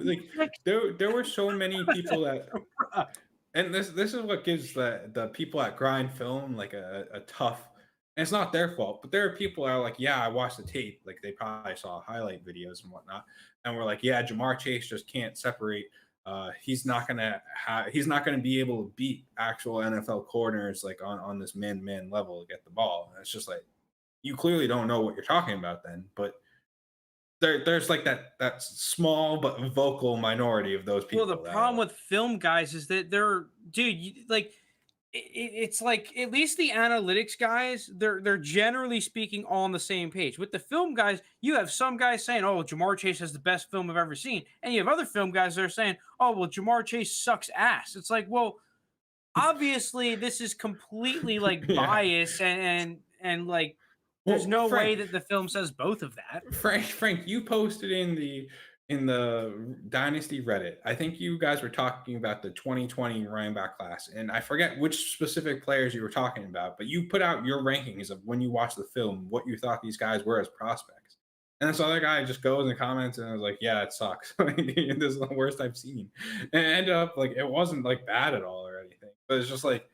there were so many people that, and this is what gives the people at Grind Film like a tough. And it's not their fault, but there are people that are like, yeah, I watched the tape. Like, they probably saw highlight videos and whatnot, and we're like, yeah, Jamar Chase just can't separate. He's not gonna be able to beat actual NFL corners like on this man-to-man level to get the ball. And it's just like, you clearly don't know what you're talking about then. But there's like that small but vocal minority of those people. Well, the problem with film guys is that it's like, at least the analytics guys, they're generally speaking all on the same page. With the film guys, you have some guys saying, oh, Jamar Chase has the best film I've ever seen. And you have other film guys that are saying, oh, well, Jamar Chase sucks ass. It's like, well, obviously this is completely like bias and like, there's no way that the film says both of that. Frank, you posted in the Dynasty Reddit. I think you guys were talking about the 2020 running back class, and I forget which specific players you were talking about, but you put out your rankings of when you watched the film, what you thought these guys were as prospects. And this other guy just goes and comments and was like, yeah, it sucks. This is the worst I've seen. And it ended up like, it wasn't like bad at all or anything, but it's just like,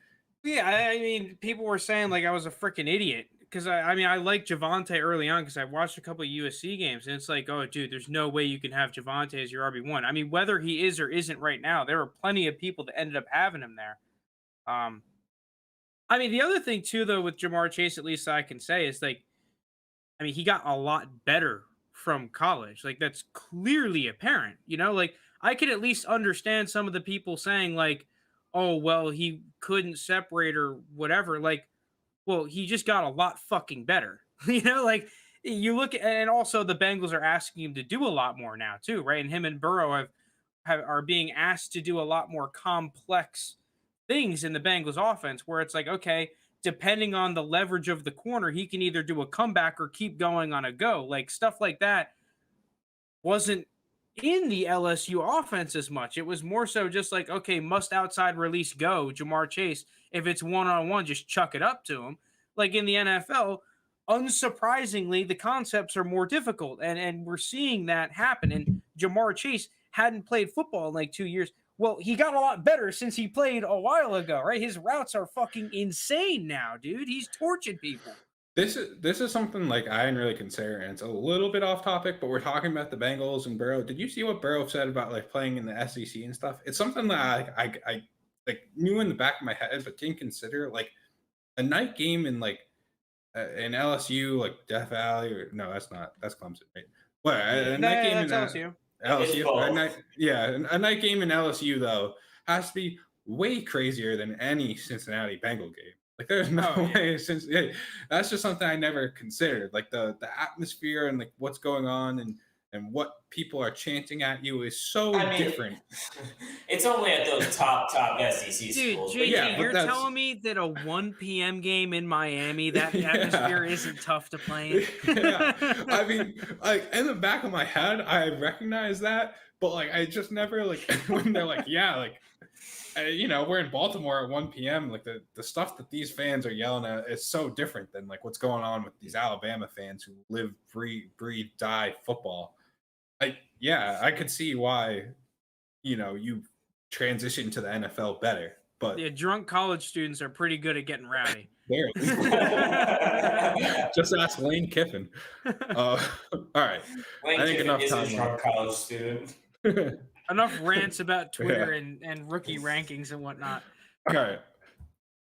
yeah, I mean, people were saying like I was a freaking idiot. Because I liked Javonte early on because I watched a couple of USC games, and it's like, oh, dude, there's no way you can have Javonte as your RB1. I mean, whether he is or isn't right now, there are plenty of people that ended up having him there. I mean, the other thing too, though, with Jamar Chase, at least I can say, is like, I mean, he got a lot better from college. Like, that's clearly apparent. Like, I could at least understand some of the people saying like, oh, well, he couldn't separate or whatever. Like, well, he just got a lot fucking better. Like, you look at, and also the Bengals are asking him to do a lot more now too, right? And him and Burrow are being asked to do a lot more complex things in the Bengals offense, where it's like, okay, depending on the leverage of the corner, he can either do a comeback or keep going on a go. Like, stuff like that wasn't in the LSU offense as much. It was more so just like, okay, must outside release go, Jamar Chase. If it's one-on-one, just chuck it up to him. like in the NFL, unsurprisingly, the concepts are more difficult. And we're seeing that happen. And Jamar Chase hadn't played football in like 2 years. Well, he got a lot better since he played a while ago, right? His routes are fucking insane now, dude. He's torching people. This is something like I didn't really consider, and it's a little bit off topic, but we're talking about the Bengals and Burrow. Did you see what Burrow said about like playing in the SEC and stuff? It's something that I like knew in the back of my head, but didn't consider. Like a night game in like in LSU, like Death Valley, or no, that's Clemson, right? But a night game in LSU. A night game in LSU though has to be way crazier than any Cincinnati Bengal game. Like there's no way that's just something I never considered. Like the atmosphere and like what's going on and what people are chanting at you is so different. It's only at those top SEC schools. Dude, JT, you're telling me that a 1 p.m. game in Miami, that atmosphere isn't tough to play in? Yeah. I mean, like in the back of my head, I recognize that, but like I just never like when they're like, yeah, like we're in Baltimore at 1 p.m. Like the stuff that these fans are yelling at is so different than like what's going on with these Alabama fans who live, breathe, die football. I could see why, you transition to the NFL better. But yeah, drunk college students are pretty good at getting rowdy. Just ask Lane Kiffin. All right. Lane Kiffin is a drunk college student. Enough rants about Twitter and rookie rankings and whatnot. All right.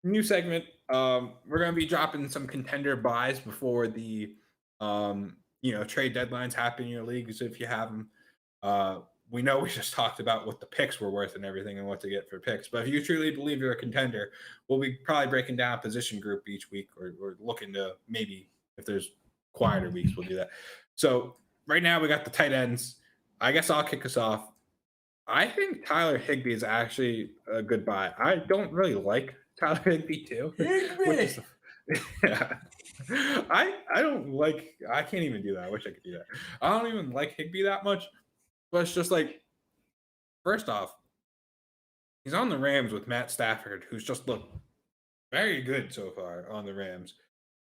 New segment. We're going to be dropping some contender buys before the trade deadlines happen in your leagues if you have them. We know we just talked about what the picks were worth and everything and what to get for picks. But if you truly believe you're a contender, we'll be probably breaking down a position group each week or looking to maybe if there's quieter weeks, we'll do that. So right now we got the tight ends. I guess I'll kick us off. I think Tyler Higbee is actually a good buy. I don't really like Tyler Higbee too. I don't like. I can't even do that. I wish I could do that. I don't even like Higbee that much. But it's just like, first off, he's on the Rams with Matt Stafford, who's just looked very good so far on the Rams.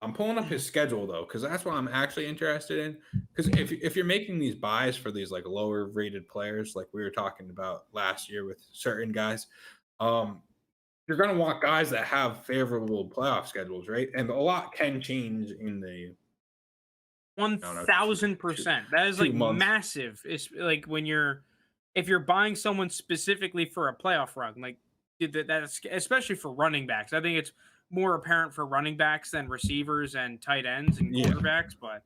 I'm pulling up his schedule though, because that's what I'm actually interested in. Because if you're making these buys for these like lower rated players, like we were talking about last year with certain guys, you're gonna want guys that have favorable playoff schedules, right? And a lot can change in the 1,000%. That is like massive. It's like if you're buying someone specifically for a playoff run, like that's especially for running backs. I think it's more apparent for running backs than receivers and tight ends and quarterbacks, but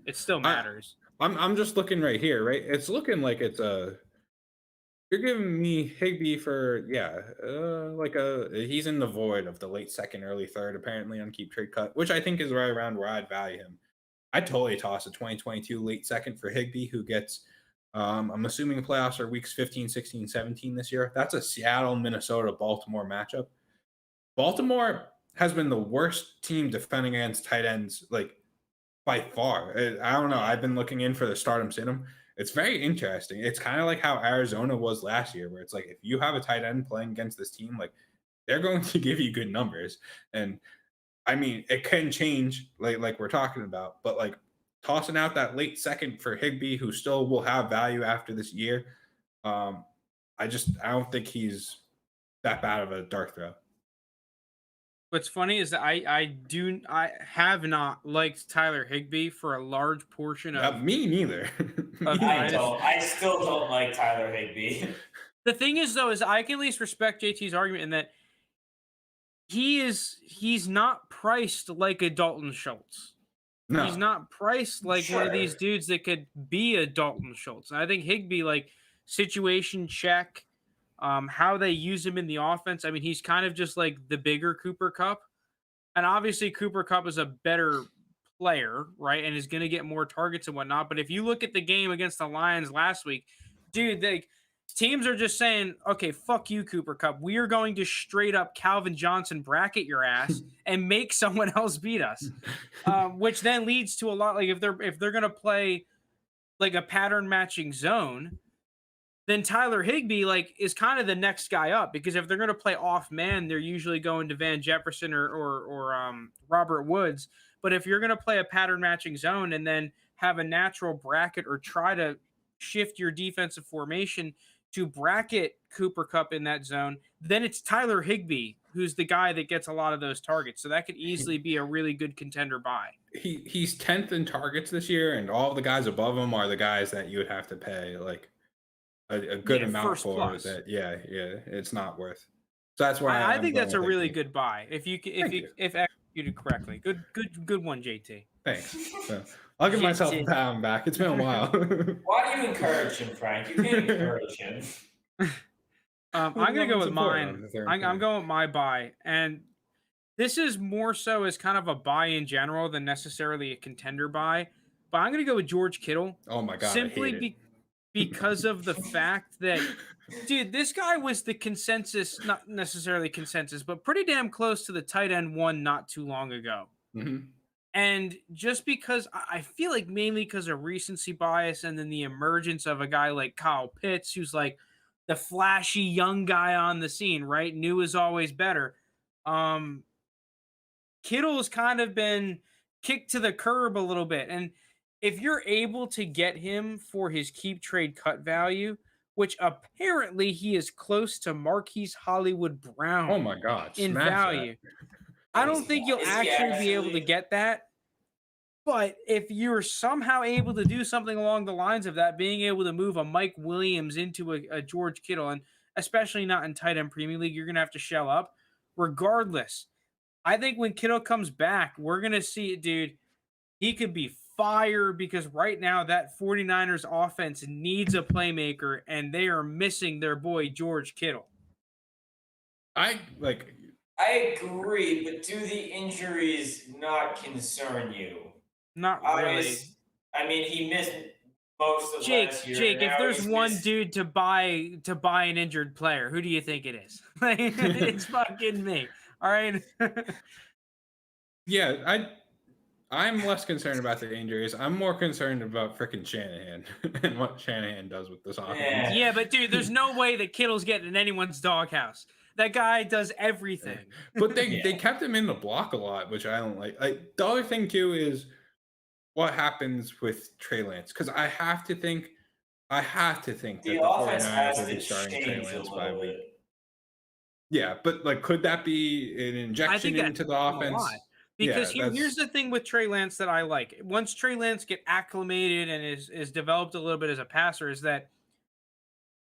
it still matters. I'm just looking right here, right? It's looking like it's you're giving me Higbee for he's in the void of the late second, early third, apparently on Keep Trade Cut, which I think is right around where I'd value him. I'd totally toss a 2022 late second for Higbee, who gets I'm assuming playoffs are weeks 15, 16, 17 this year. That's a Seattle, Minnesota, Baltimore matchup. Baltimore has been the worst team defending against tight ends, like by far. I don't know. I've been looking in for the stardom syndrome. It's very interesting. It's kind of like how Arizona was last year, where it's like if you have a tight end playing against this team, like they're going to give you good numbers. And I mean, it can change, like we're talking about, but like tossing out that late second for Higbee, who still will have value after this year. I don't think he's that bad of a dart throw. What's funny is that I have not liked Tyler Higbee for a large portion of me neither. I still don't like Tyler Higbee. The thing is though, is I can at least respect JT's argument in that he's not priced like a Dalton Schultz. No. He's not priced like one of these dudes that could be a Dalton Schultz. And I think Higbee, like situation check, how they use him in the offense. I mean, he's kind of just like the bigger Cooper Kupp. And obviously Cooper Kupp is a better player, right? And is going to get more targets and whatnot. But if you look at the game against the Lions last week, dude, teams are just saying, okay, fuck you, Cooper Kupp. We are going to straight up Calvin Johnson bracket your ass and make someone else beat us. Which then leads to a lot, like if they're going to play like a pattern matching zone, then Tyler Higbee is kind of the next guy up, because if they're going to play off man, they're usually going to Van Jefferson or Robert Woods. But if you're going to play a pattern matching zone and then have a natural bracket or try to shift your defensive formation to bracket Cooper Kupp in that zone, then it's Tyler Higbee who's the guy that gets a lot of those targets. So that could easily be a really good contender buy. He's 10th in targets this year, and all the guys above him are the guys that you would have to pay a good amount for plus. that. Yeah, it's not worth. So that's why I think that's a really good buy if executed correctly. Good one, JT. Thanks. So, I'll give myself a pat on the back. It's been a while. Why do you encourage him, Frank? You can't encourage him. I'm gonna go with mine. I'm going with my buy, and this is more so as kind of a buy in general than necessarily a contender buy. But I'm gonna go with George Kittle. Oh my god! Simply because of the fact that, dude, this guy was the consensus, not necessarily consensus, but pretty damn close to the tight end one not too long ago. Mm-hmm. And just because I feel like mainly because of recency bias and then the emergence of a guy like Kyle Pitts, who's like the flashy young guy on the scene, right? New is always better. Kittle's kind of been kicked to the curb a little bit. And if you're able to get him for his keep trade cut value, which apparently he is close to Marquise Hollywood Brown. Oh my God. In value. I don't think you'll actually be able to get that. But if you're somehow able to do something along the lines of that, being able to move a Mike Williams into a George Kittle, and especially not in tight end Premier League, you're going to have to shell up. Regardless, I think when Kittle comes back, we're going to see it, dude. He could be fire, because right now that 49ers offense needs a playmaker, and they are missing their boy George Kittle. I agree, but do the injuries not concern you? Not really. I mean, he missed most of last year. Jake, if there's one dude to buy an injured player, who do you think it is? It's fucking me. All right. Yeah, I'm less concerned about the injuries. I'm more concerned about freaking Shanahan and what Shanahan does with this offense. Yeah, but dude, there's no way that Kittle's getting in anyone's doghouse. That guy does everything. But they kept him in the block a lot, which I don't like. The other thing too is what happens with Trey Lance, because I have to think that the offense 49ers has will be to starting Trey change Lance a by little week. bit. Yeah, but could that be an injection into the offense? Because here's the thing with Trey Lance that I like. Once Trey Lance get acclimated and is developed a little bit as a passer, is that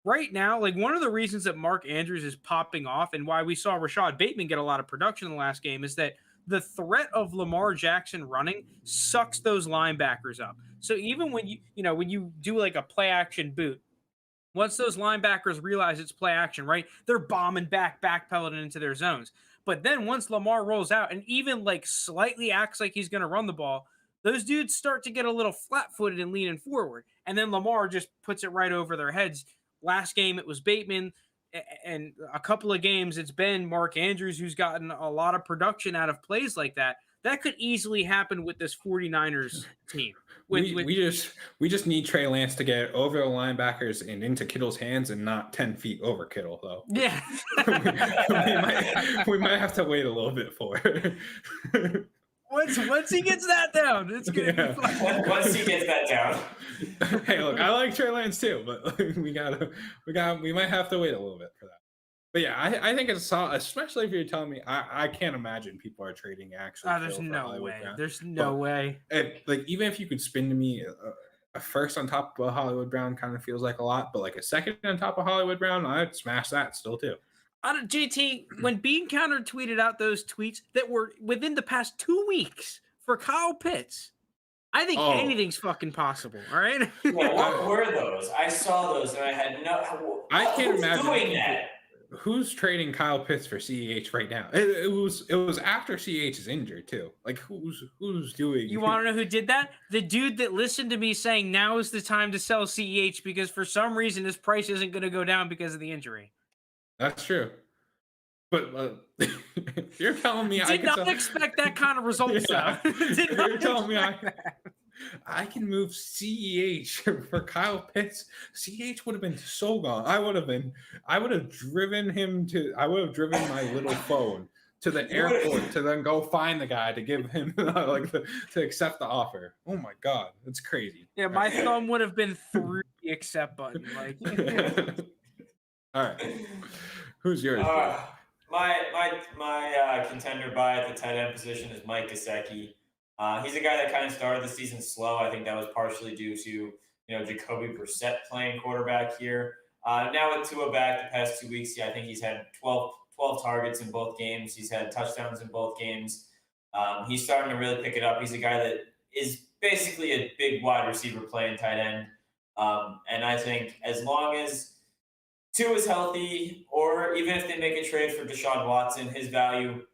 right now, one of the reasons that Mark Andrews is popping off and why we saw Rashad Bateman get a lot of production in the last game is that the threat of Lamar Jackson running sucks those linebackers up. So even when you do a play action boot, once those linebackers realize it's play action, right, they're bombing backpedaling into their zones. But then once Lamar rolls out and even slightly acts like he's going to run the ball, those dudes start to get a little flat-footed and leaning forward. And then Lamar just puts it right over their heads. Last game, it was Bateman. And a couple of games, it's been Mark Andrews who's gotten a lot of production out of plays like that. That could easily happen with this 49ers team. We just need Trey Lance to get over the linebackers and into Kittle's hands and not 10 feet over Kittle, though. Yeah. we might have to wait a little bit for it. Once he gets that down, it's gonna be fun. Once he gets that down. Hey, look, I like Trey Lance too, but we might have to wait a little bit for that. But yeah, I think it's especially if you're telling me, I can't imagine people are trading actually. There's no way. There's no way. Even if you could spin to me a first on top of Hollywood Brown kind of feels like a lot, but a second on top of Hollywood Brown, I'd smash that still too. JT, when Bean Counter tweeted out those tweets that were within the past 2 weeks for Kyle Pitts, I think anything's fucking possible. All right. Yeah, what were those? I saw those and I had no. I can't imagine doing that. Who's trading Kyle Pitts for CEH right now? It was after CEH is injured too. Who's doing? You want to know who did that? The dude that listened to me saying now is the time to sell CEH because for some reason his price isn't going to go down because of the injury. That's true. But you're telling me I did not expect that kind of result. Yeah. You're telling me I can move CEH for Kyle Pitts. CEH would have been so gone. I would have driven my little phone to the airport to then go find the guy to give him to accept the offer. Oh my God, that's crazy. Yeah, my thumb would have been through the accept button. All right, who's yours? My contender buy at the tight end position is Mike Gesicki. He's a guy that kind of started the season slow. I think that was partially due to Jacoby Brissett playing quarterback here. Now with Tua back the past 2 weeks, I think he's had 12 targets in both games. He's had touchdowns in both games. He's starting to really pick it up. He's a guy that is basically a big wide receiver playing tight end. And I think as long as Tua is healthy, or even if they make a trade for Deshaun Watson, his value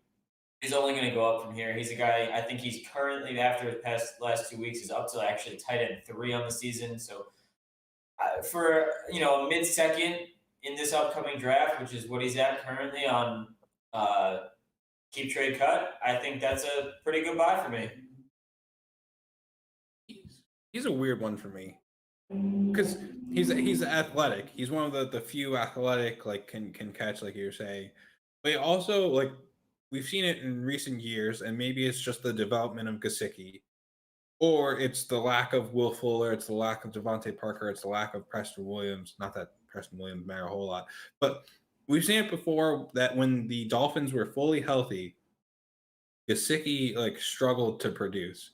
is only going to go up from here. He's a guy, I think he's currently, after his last 2 weeks, is up to actually tight end 3 on the season. So for a mid-second in this upcoming draft, which is what he's at currently on keep trade cut, I think that's a pretty good buy for me. He's a weird one for me because he's athletic. He's one of the few athletic can catch, like you're saying, but also we've seen it in recent years, and maybe it's just the development of Gesicki, or it's the lack of Will Fuller, it's the lack of Devontae Parker, it's the lack of Preston Williams. Not that Preston Williams matter a whole lot, but we've seen it before that when the Dolphins were fully healthy, Gesicki struggled to produce.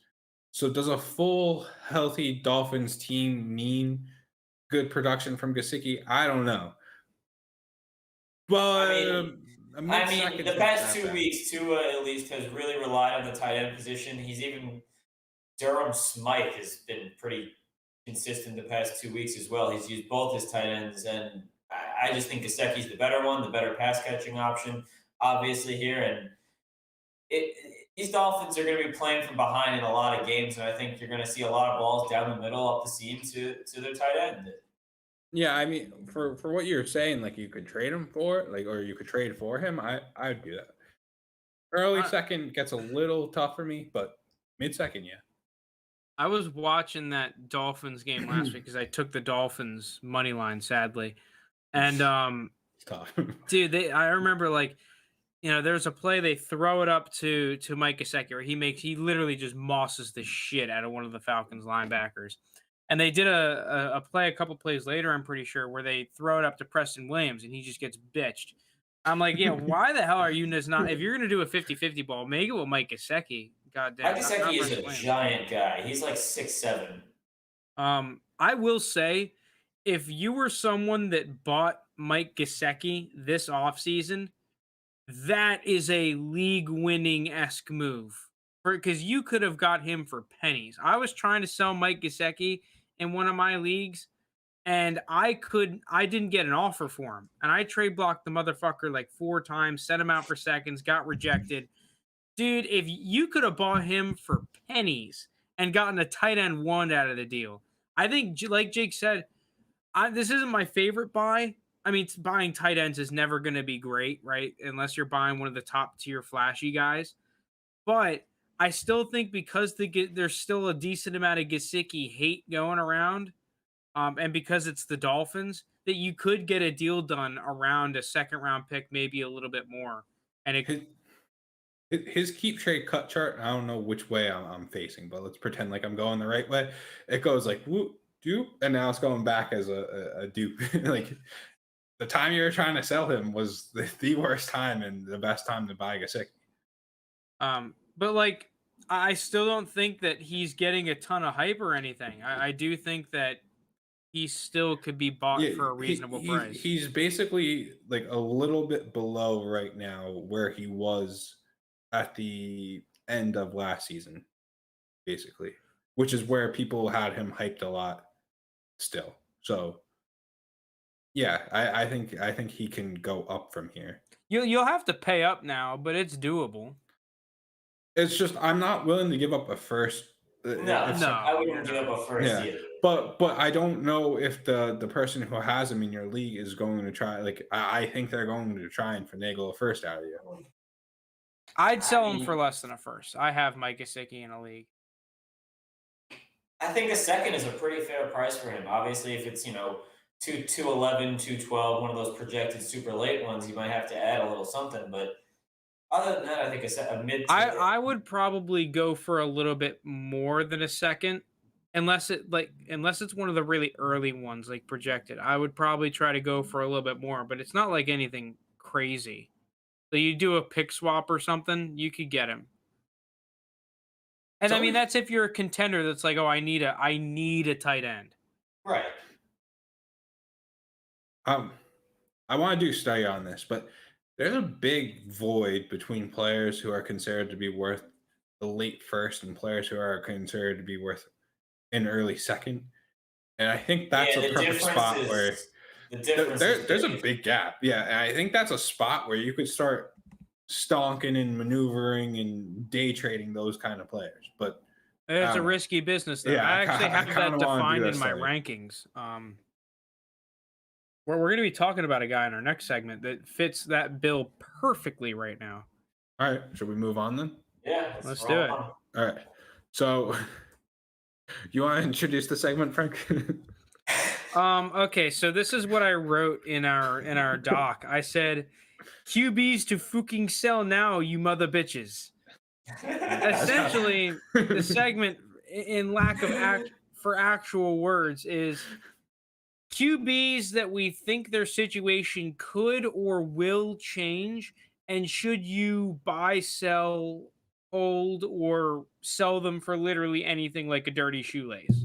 So does a full healthy Dolphins team mean good production from Gesicki? I don't know. But the past 2 weeks, Tua at least has really relied on the tight end position. Durham Smythe has been pretty consistent the past 2 weeks as well. He's used both his tight ends, and I just think Gesicki's the better one, the better pass catching option, obviously here. And these Dolphins are going to be playing from behind in a lot of games, and I think you're going to see a lot of balls down the middle up the seam to their tight end. Yeah, I mean, for what you're saying, you could trade him for or you could trade for him. I'd do that. Early second gets a little tough for me, but mid-second, yeah. I was watching that Dolphins game last week because I took the Dolphins money line, sadly, and tough. Dude, I remember there's a play they throw it up to Mike Gesicki where he literally just mosses the shit out of one of the Falcons linebackers. And they did a play a couple plays later, I'm pretty sure, where they throw it up to Preston Williams and he just gets bitched. I'm like, yeah, why the hell are you just not? If you're going to do a 50-50 ball, make it with Mike Gesicki. God damn. Mike Gesicki is a giant guy. He's 6'7". I will say, if you were someone that bought Mike Gesicki this offseason, that is a league-winning-esque move. Because you could have got him for pennies. I was trying to sell Mike Gesicki in one of my leagues, and I didn't get an offer for him. And I trade blocked the motherfucker 4 times, sent him out for seconds, got rejected. Dude, if you could have bought him for pennies and gotten a tight end 1 out of the deal, I think, like Jake said, this isn't my favorite buy. I mean, buying tight ends is never going to be great, right? Unless you're buying one of the top tier flashy guys. But I still think because there's still a decent amount of Gesicki hate going around, and because it's the Dolphins, that you could get a deal done around a second-round pick, maybe a little bit more. And his keep trade cut chart, I don't know which way I'm facing, but let's pretend like I'm going the right way. It goes whoop, dupe, and now it's going back as a dupe. The time you were trying to sell him was the worst time and the best time to buy Gesicki. But I still don't think that he's getting a ton of hype or anything. I do think that he still could be bought for a reasonable price. He's basically a little bit below right now where he was at the end of last season, basically, which is where people had him hyped a lot still. So yeah, I think he can go up from here. You'll have to pay up now, but it's doable. It's just I'm not willing to give up a first. I wouldn't give up a first either. But I don't know if the person who has him in your league is going to try. I think they're going to try and finagle a first out of you. I'd sell him for less than a first. I have Mike Gesicki in a league. I think a second is a pretty fair price for him. Obviously, if it's 211, 212, one of those projected super late ones, you might have to add a little something. But other than that, I think a mid tier. I would probably go for a little bit more than a second, unless it's one of the really early ones like projected. I would probably try to go for a little bit more, but it's not like anything crazy. So you do a pick swap or something, you could get him. And I mean, that's if you're a contender that's like, oh, I need a tight end. Right. I want to do a study on this, but there's a big void between players who are considered to be worth the late first and players who are considered to be worth an early second. And I think that's a perfect spot where there's a big gap. Yeah, and I think that's a spot where you could start stonking and maneuvering and day trading those kind of players. But it's a risky business, though. Yeah, I actually have that defined in my rankings. We're going to be talking about a guy in our next segment that fits that bill perfectly right now. All right. Should we move on then? Yeah. Let's do it. All right. So you want to introduce the segment, Frank? Okay. So this is what I wrote in our doc. I said, QBs to fucking sell now, you mother bitches. Essentially, the segment, in lack of actual words, is QBs that we think their situation could or will change, and should you buy, sell, hold, or sell them for literally anything like a dirty shoelace?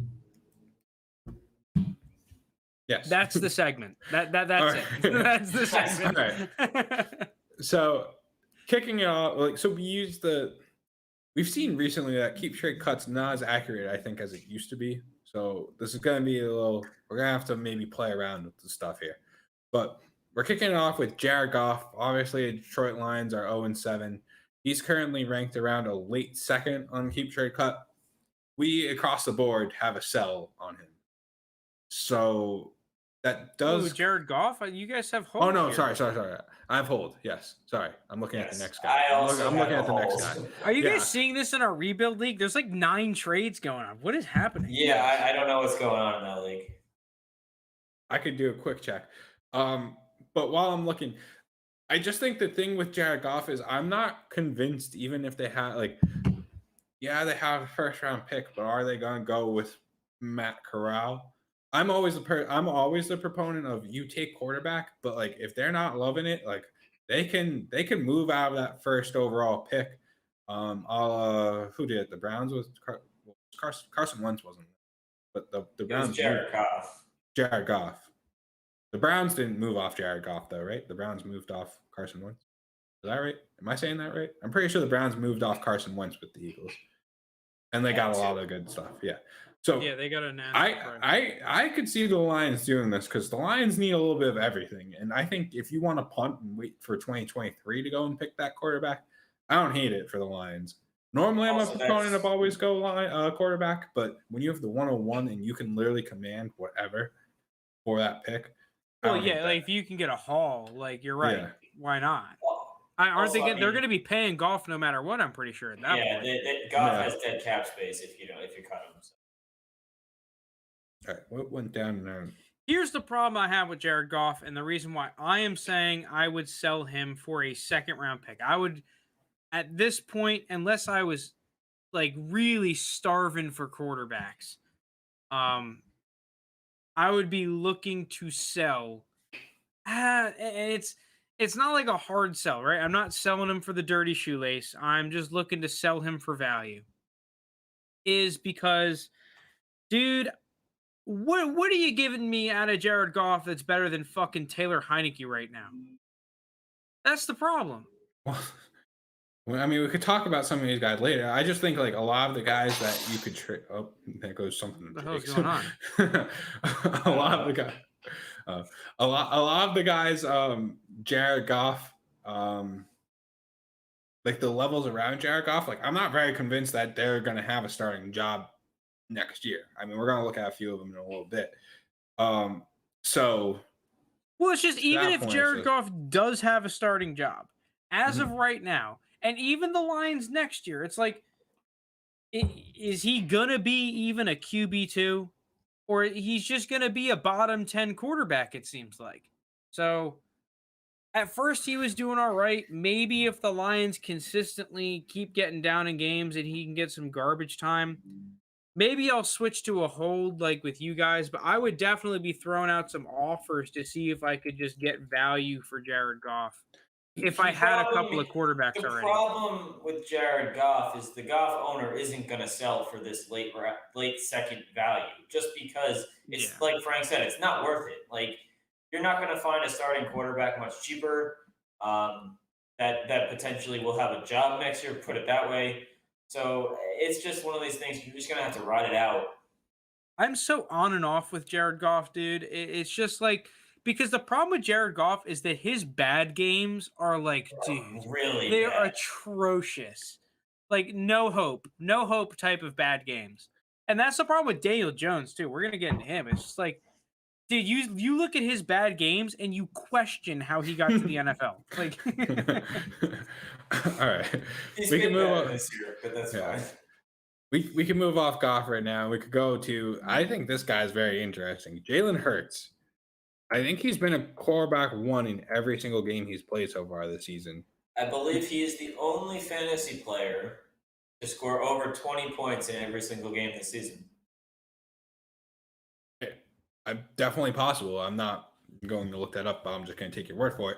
Yes. That's the segment. That's it. That's the segment. All right. So kicking it off, we've seen recently that keep trade cuts not as accurate, I think, as it used to be. So this is going to be we're going to have to maybe play around with the stuff here. But we're kicking it off with Jared Goff. Obviously, Detroit Lions are 0-7. He's currently ranked around a late second on keep trade cut. We, across the board, have a sell on him. So that does... Ooh, Jared Goff? You guys have hold. Oh, no, here. sorry. I have hold, yes. Sorry, I'm looking at the next guy. I'm looking at the next guy. Are you guys seeing this in our rebuild league? There's like 9 trades going on. What is happening? Yeah, I don't know what's going on in that league. I could do a quick check. But while I'm looking, I just think the thing with Jared Goff is I'm not convinced, even if they have they have a first round pick, but are they going to go with Matt Corral? I'm always the proponent of you take quarterback, but like if they're not loving it, like they can move out of that first overall pick. Who did it? The Browns was Carson Wentz wasn't, but the Browns. Jared Goff. The Browns didn't move off Jared Goff though, right? The Browns moved off Carson Wentz. Is that right? Am I saying that right? I'm pretty sure the Browns moved off Carson Wentz with the Eagles, and they got a lot of good stuff. Yeah. So yeah, they got a I could see the Lions doing this because the Lions need a little bit of everything, and I think if you want to punt and wait for 2023 to go and pick that quarterback, I don't hate it for the Lions. Normally, I'm a proponent of always go quarterback, but when you have the 101 and you can literally command whatever for that pick. Well, yeah, like if you can get a haul, like you're right. Yeah. Why not? Aren't they're going to be paying Goff no matter what? I'm pretty sure at that point. Goff has dead cap space if you cut him. So. All right, what went down there? Here's the problem I have with Jared Goff, and the reason why I am saying I would sell him for a second round pick. I would, at this point, unless I was like really starving for quarterbacks, I would be looking to sell. It's not like a hard sell, right? I'm not selling him for the dirty shoelace. I'm just looking to sell him for value. Is because, dude, what are you giving me out of Jared Goff that's better than fucking Taylor Heineke right now? That's the problem. Well, I mean, we could talk about some of these guys later. I just think like a lot of the guys that you could trade. Oh, there goes something. What the hell's going on? A lot of the guys. A lot of the guys. Jared Goff. Like the levels around Jared Goff. Like I'm not very convinced that they're going to have a starting job next year. I mean, we're going to look at a few of them in a little bit. So. Well, it's just even if Jared Goff does have a starting job, as of right now, and even the Lions next year, it's like is he gonna be even a QB2? Or he's just gonna be a bottom 10 quarterback, it seems like. So at first he was doing all right. Maybe if the Lions consistently keep getting down in games and he can get some garbage time, maybe I'll switch to a hold like with you guys, but I would definitely be throwing out some offers to see if I could just get value for Jared Goff. If I had a couple of quarterbacks already. The problem with Jared Goff is the Goff owner isn't going to sell for this late second value just because it's like Frank said, it's not worth it. Like you're not going to find a starting quarterback much cheaper that potentially will have a job next year, put it that way. So it's just one of these things you're just going to have to ride it out. I'm so on and off with Jared Goff, dude. It's just like, because the problem with Jared Goff is that his bad games are like, dude, really they're bad. atrocious. Like no hope type of bad games. And that's the problem with Daniel Jones too. We're gonna get into him. It's just like, dude, you look at his bad games and you question how he got to the NFL. Like, all right, He's we been can move bad on. this year, but that's fine. We can move off Goff right now. We could go to. I think this guy's very interesting. Jalen Hurts. I think he's been a quarterback one in every single game he's played so far this season. I believe he is the only fantasy player to score over 20 points in every single game this season. Definitely possible. I'm not going to look that up, but I'm just going to take your word for it.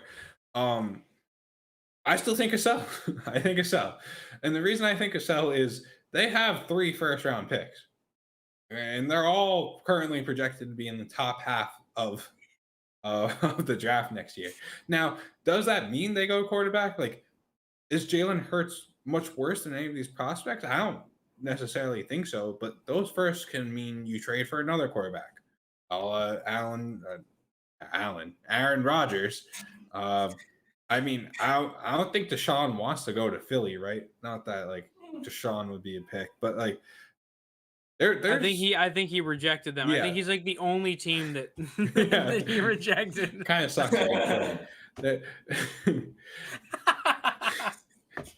I still think a sell. I think a sell. And the reason I think a sell is they have 3 first-round picks. And they're all currently projected to be in the top half of the draft next year. Now, does that mean they go quarterback? Like, is Jalen Hurts much worse than any of these prospects? I don't necessarily think so, but those first can mean you trade for another quarterback. Aaron Rodgers. I mean, I don't think Deshaun wants to go to Philly, right? Not that like Deshaun would be a pick, but like I think he rejected them. Yeah. I think he's like the only team that, Yeah. that he rejected. Kind of sucks. Yeah.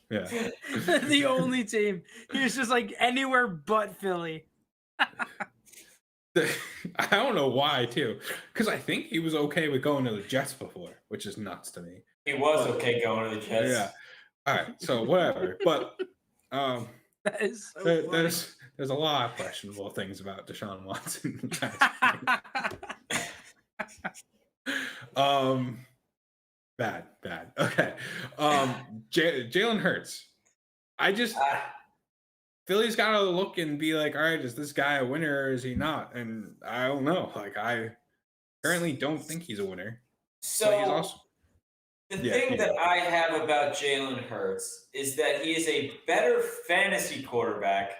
The only team. He was just like anywhere but Philly. I don't know why too, because I think he was okay with going to the Jets before, which is nuts to me. He was okay going to the Jets. Yeah. All right. So whatever. But that is so there's a lot of questionable things about Deshaun Watson. Bad. Okay. Jalen Hurts. Philly's got to look and be like, all right, is this guy a winner or is he not? And I don't know. Like, I currently don't think he's a winner. So he's also, the thing that I have about Jalen Hurts is that he is a better fantasy quarterback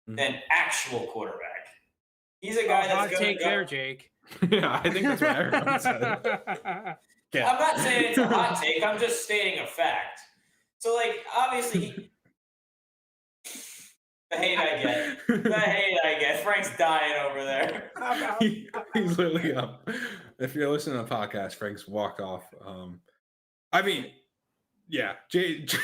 than actual quarterback. He's a guy that's going to go. There, Jake. Yeah, I think that's what everyone said. Yeah. I'm not saying it's a hot take. I'm just stating a fact. So, like, obviously, the hate I get. Frank's dying over there. He's literally up. If you're listening to the podcast, Frank's walked off. I mean, yeah, Jake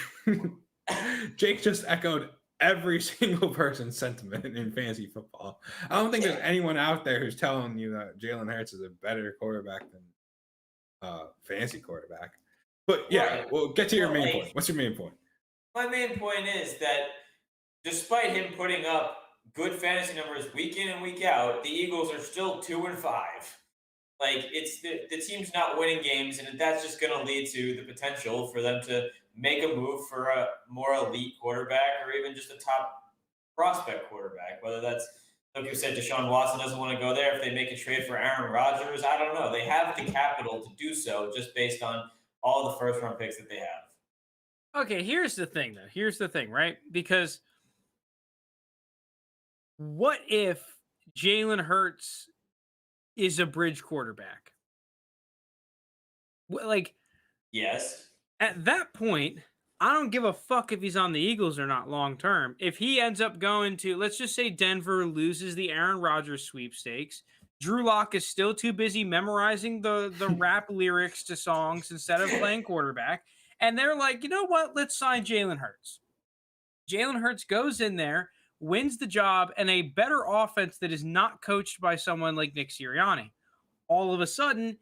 just echoed every single person's sentiment in fantasy football. I don't think there's anyone out there who's telling you that Jalen Hurts is a better quarterback than fantasy quarterback. But yeah, right. Well, get to your main point. What's your main point? My main point is that despite him putting up good fantasy numbers week in and week out, the Eagles are still 2-5. Like, it's the team's not winning games, and that's just going to lead to the potential for them to make a move for a more elite quarterback or even just a top prospect quarterback. Whether that's, like you said, Deshaun Watson doesn't want to go there. If they make a trade for Aaron Rodgers, I don't know. They have the capital to do so just based on all the first-round picks that they have. Okay, here's the thing, though. Here's the thing, right? Because what if Jalen Hurts is a bridge quarterback? Like, yes. At that point, I don't give a fuck if he's on the Eagles or not long term. If he ends up going to, let's just say Denver loses the Aaron Rodgers sweepstakes, Drew Lock is still too busy memorizing the rap lyrics to songs instead of playing quarterback. And they're like, you know what? Let's sign Jalen Hurts. Jalen Hurts goes in there, wins the job, and a better offense that is not coached by someone like Nick Sirianni. All of a sudden,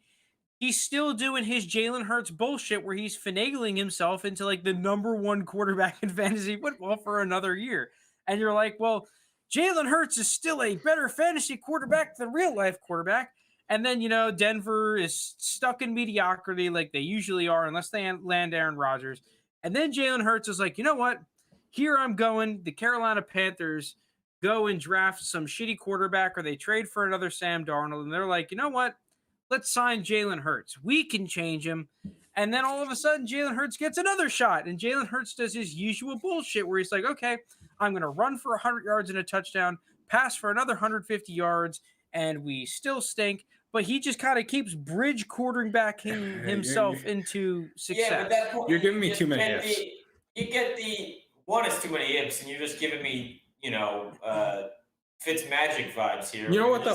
he's still doing his Jalen Hurts bullshit where he's finagling himself into like the number one quarterback in fantasy football for another year. And you're like, well, Jalen Hurts is still a better fantasy quarterback than real life quarterback. And then, Denver is stuck in mediocrity like they usually are, unless they land Aaron Rodgers. And then Jalen Hurts is like, you know what? Here I'm going. The Carolina Panthers go and draft some shitty quarterback, or they trade for another Sam Darnold. And they're like, you know what? Let's sign Jalen Hurts. We can change him. And then all of a sudden, Jalen Hurts gets another shot. And Jalen Hurts does his usual bullshit where he's like, okay, I'm going to run for 100 yards and a touchdown, pass for another 150 yards, and we still stink. But he just kind of keeps bridge quarterbacking himself into success. Yeah, but that point, you're giving me too many ifs. You get the one is too many ifs, and you're just giving me, Fitz Magic vibes here. You know what?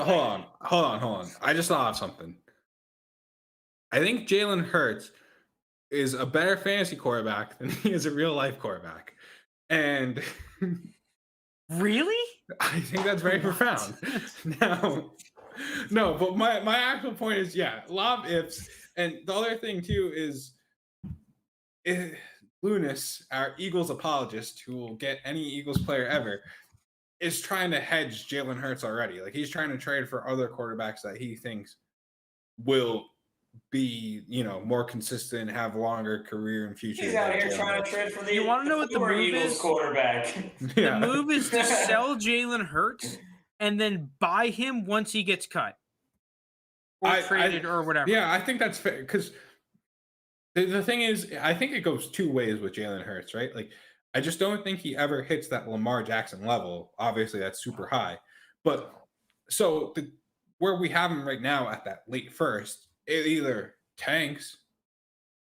Hold on. I just thought of something. I think Jalen Hurts is a better fantasy quarterback than he is a real life quarterback. And really? I think that's very profound. No, but my actual point is, a lot of ifs. And the other thing too is Lounis, our Eagles apologist, who will get any Eagles player ever, is trying to hedge Jalen Hurts already. Like, he's trying to trade for other quarterbacks that he thinks will be, more consistent, have longer career and future. He's out here trying to trade for the You want to know what the move Eagles is? Quarterback. The move is to sell Jalen Hurts and then buy him once he gets cut or traded or whatever. Yeah, I think that's fair, because the thing is, I think it goes two ways with Jalen Hurts, right? Like, I just don't think he ever hits that Lamar Jackson level. Obviously, that's super high. But so where we have him right now at that late first, it either tanks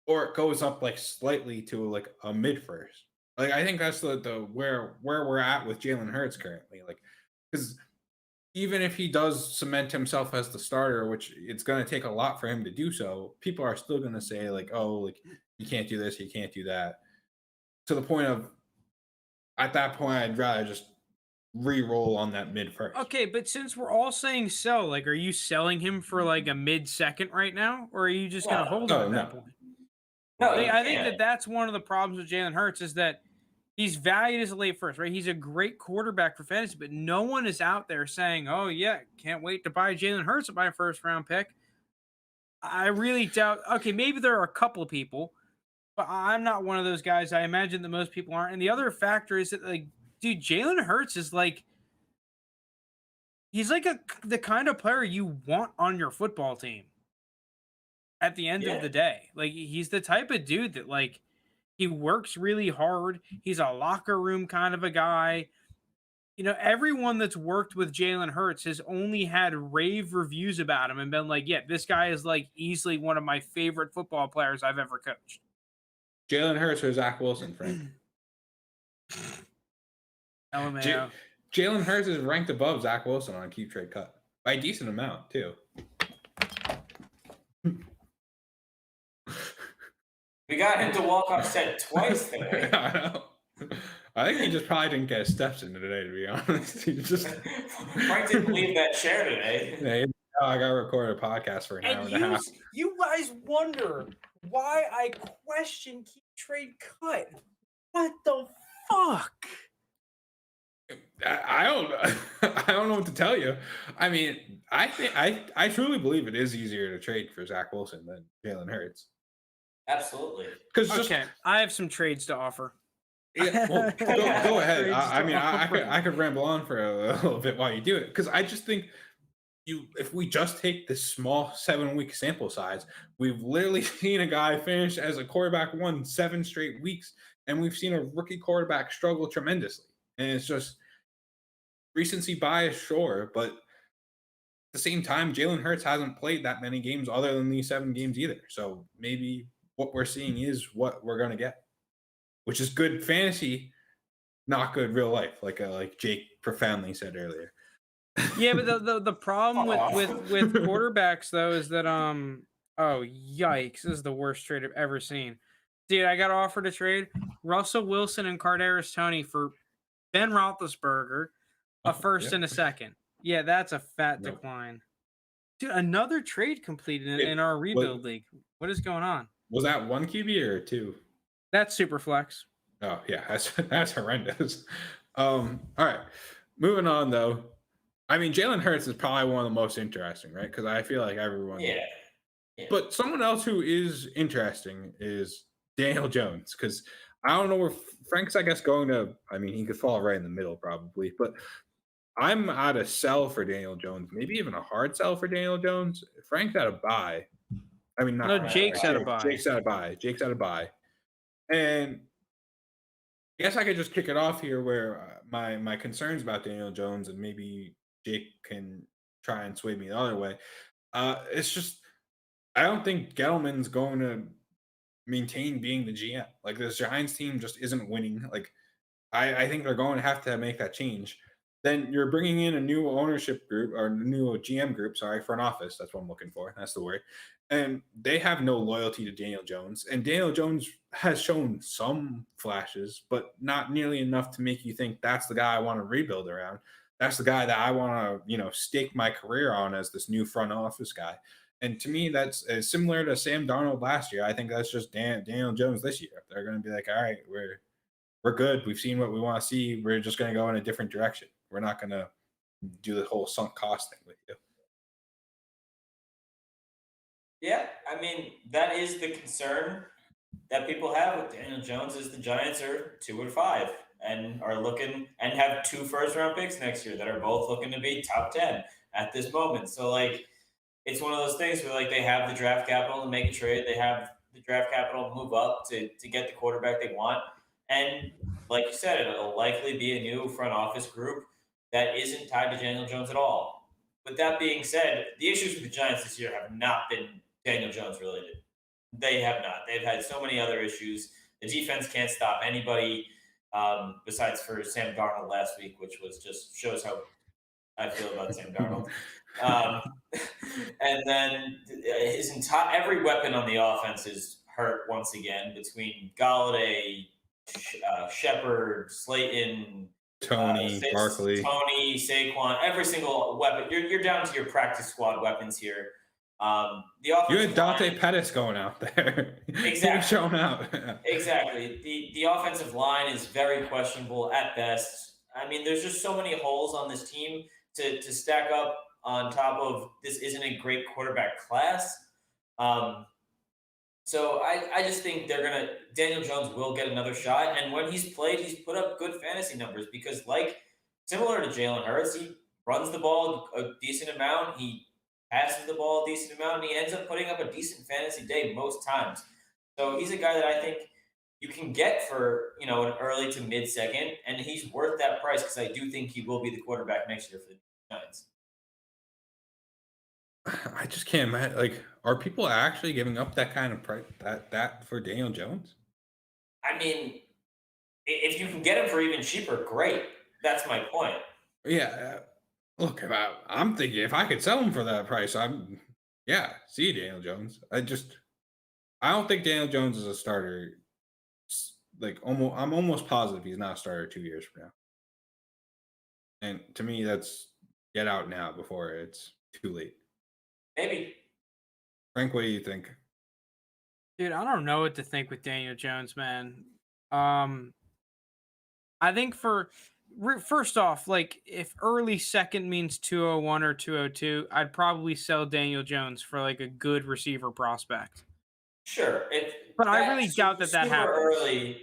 or it goes up like slightly to like a mid first. Like, I think that's the where we're at with Jalen Hurts currently. Like, because even if he does cement himself as the starter, which it's going to take a lot for him to do so, people are still going to say like, oh, like, you can't do this, you can't do that. To the point of, at that point, I'd rather just re-roll on that mid first. Okay, but since we're all saying sell, like, are you selling him for like a mid second right now, or are you just going to hold him at that point? No, I think that's one of the problems with Jalen Hurts is that he's valued as a late first, right? He's a great quarterback for fantasy, but no one is out there saying, oh, yeah, can't wait to buy Jalen Hurts at my first round pick. I really doubt. Okay, maybe there are a couple of people, but I'm not one of those guys. I imagine that most people aren't. And the other factor is that, like, dude, Jalen Hurts is like, he's like the kind of player you want on your football team at the end of the day. Like, he's the type of dude that, like, he works really hard. He's a locker room kind of a guy. Everyone that's worked with Jalen Hurts has only had rave reviews about him and been like, yeah, this guy is like easily one of my favorite football players I've ever coached. Jalen Hurts or Zach Wilson, Frank? Jalen Hurts is ranked above Zach Wilson on Keep Trade Cut by a decent amount too. We got him to walk off set twice today. I know. I think he just probably didn't get his steps in today, to be honest. He just Frank didn't leave that chair today. Yeah, I got to record a podcast for an hour and a half. You guys wonder why I question Keep Trade Cut. What the fuck? I don't know what to tell you. I mean, I truly believe it is easier to trade for Zach Wilson than Jalen Hurts. Absolutely. Okay, I have some trades to offer. Yeah, well, go ahead. I could ramble on for a little bit while you do it, because I just think if we just take this small 7-week sample size, we've literally seen a guy finish as a quarterback 7 straight weeks, and we've seen a rookie quarterback struggle tremendously. And it's just recency bias, sure, but at the same time, Jalen Hurts hasn't played that many games other than these 7 games either. So maybe what we're seeing is what we're going to get, which is good fantasy, not good real life, like Jake profoundly said earlier. Yeah, but the problem with quarterbacks though is that oh yikes, this is the worst trade I've ever seen. Dude, I got offered a trade Russell Wilson and Kadarius Toney for Ben Roethlisberger, a first Yeah. and a second. Yeah, that's a fat Nope. decline. Dude, another trade completed in our rebuild league. What is going on? Was that 1 QB or 2? That's super flex. Oh yeah, that's horrendous. All right, moving on though. I mean, Jalen Hurts is probably one of the most interesting, right? Because I feel like everyone. Yeah. But someone else who is interesting is Daniel Jones, because I don't know where Frank's, I guess, going to. I mean, he could fall right in the middle probably, but I'm at a sell for Daniel Jones, maybe even a hard sell for Daniel Jones. Frank's at a buy. I mean, not No, Frank, Jake's sorry, at a buy. Jake's at a buy. Jake's at a buy. And I guess I could just kick it off here where my concerns about Daniel Jones, and maybe Jake can try and sway me the other way. It's just I don't think Gettleman's going to maintain being the GM. Like this Giants team just isn't winning. Like I think they're going to have to make that change. Then you're bringing in a new ownership group or new GM group, sorry, front office. That's what I'm looking for. That's the word. And they have no loyalty to Daniel Jones. And Daniel Jones has shown some flashes, but not nearly enough to make you think that's the guy I want to rebuild around. That's the guy that I want to, stake my career on as this new front office guy. And to me, that's similar to Sam Darnold last year. I think that's just Daniel Jones this year. They're going to be like, all right, we're good. We've seen what we want to see. We're just going to go in a different direction. We're not going to do the whole sunk cost thing with you. Yeah, I mean, that is the concern that people have with Daniel Jones is the Giants are 2-5 and are looking and have 2 first-round picks next year that are both looking to be top 10 at this moment. So, it's one of those things where, they have the draft capital to make a trade. They have the draft capital to move up to get the quarterback they want. And like you said, it'll likely be a new front office group that isn't tied to Daniel Jones at all. With that being said, the issues with the Giants this year have not been Daniel Jones related. They have not. They've had so many other issues. The defense can't stop anybody besides for Sam Darnold last week, which was just shows how I feel about Sam Darnold. And then every weapon on the offense is hurt once again between Galladay, Shepard, Slayton, Barkley, Tony, Saquon, every single weapon. You're down to your practice squad weapons here. The offensive you had Dante line, Pettis going out there. Exactly. Showing out. Exactly. The offensive line is very questionable at best. I mean, there's just so many holes on this team to stack up on top of this isn't a great quarterback class. So I just think Daniel Jones will get another shot. And when he's played, he's put up good fantasy numbers because similar to Jalen Hurts, he runs the ball a decent amount. He passes the ball a decent amount, and he ends up putting up a decent fantasy day most times. So he's a guy that I think you can get for, an early to mid-second, and he's worth that price because I do think he will be the quarterback next year for the Giants. I just can't imagine. Are people actually giving up that kind of price that for Daniel Jones? I mean, if you can get him for even cheaper, great. That's my point. Yeah. Look, I'm thinking if I could sell him for that price, see Daniel Jones. I don't think Daniel Jones is a starter. I'm almost positive he's not a starter 2 years from now. And to me, that's get out now before it's too late. Maybe. Frank, what do you think? Dude, I don't know what to think with Daniel Jones, man. I think first off, if early second means 201 or 202, I'd probably sell Daniel Jones for a good receiver prospect. Sure. But I really doubt that happens.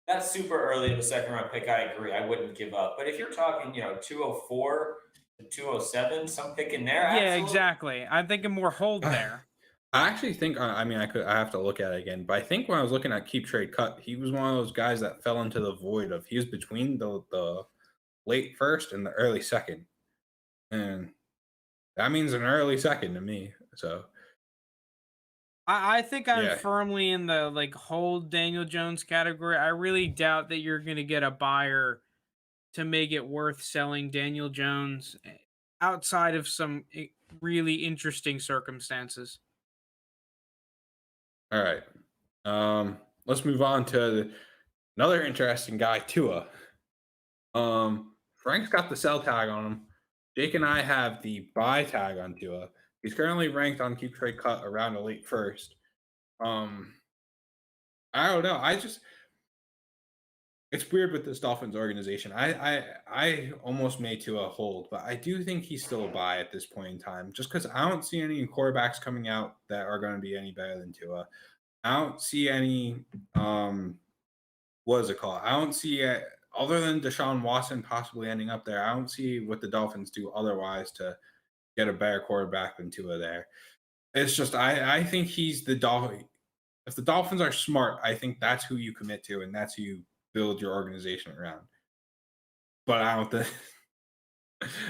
That's super early of a second round pick. I agree. I wouldn't give up. But if you're talking, 204 to 207, some pick in there. Yeah, exactly. I'm thinking more hold there. I actually think, I have to look at it again, but I think when I was looking at Keep Trade Cut, he was one of those guys that fell into the void he was between the late first and the early second. And that means an early second to me. So I think I'm firmly in the hold Daniel Jones category. I really doubt that you're going to get a buyer to make it worth selling Daniel Jones outside of some really interesting circumstances. All right. Let's move on to another interesting guy, Tua. Frank's got the sell tag on him. Jake and I have the buy tag on Tua. He's currently ranked on Keep Trade Cut around a late first. I don't know. It's weird with this Dolphins organization. I almost made Tua hold, but I do think he's still a buy at this point in time, just because I don't see any quarterbacks coming out that are going to be any better than Tua. I don't see any what is it called? I don't see other than Deshaun Watson possibly ending up there. I don't see what the Dolphins do otherwise to get a better quarterback than Tua there. It's just I think he's the Dolphin. If the Dolphins are smart, I think that's who you commit to, and that's who you build your organization around. But I don't think.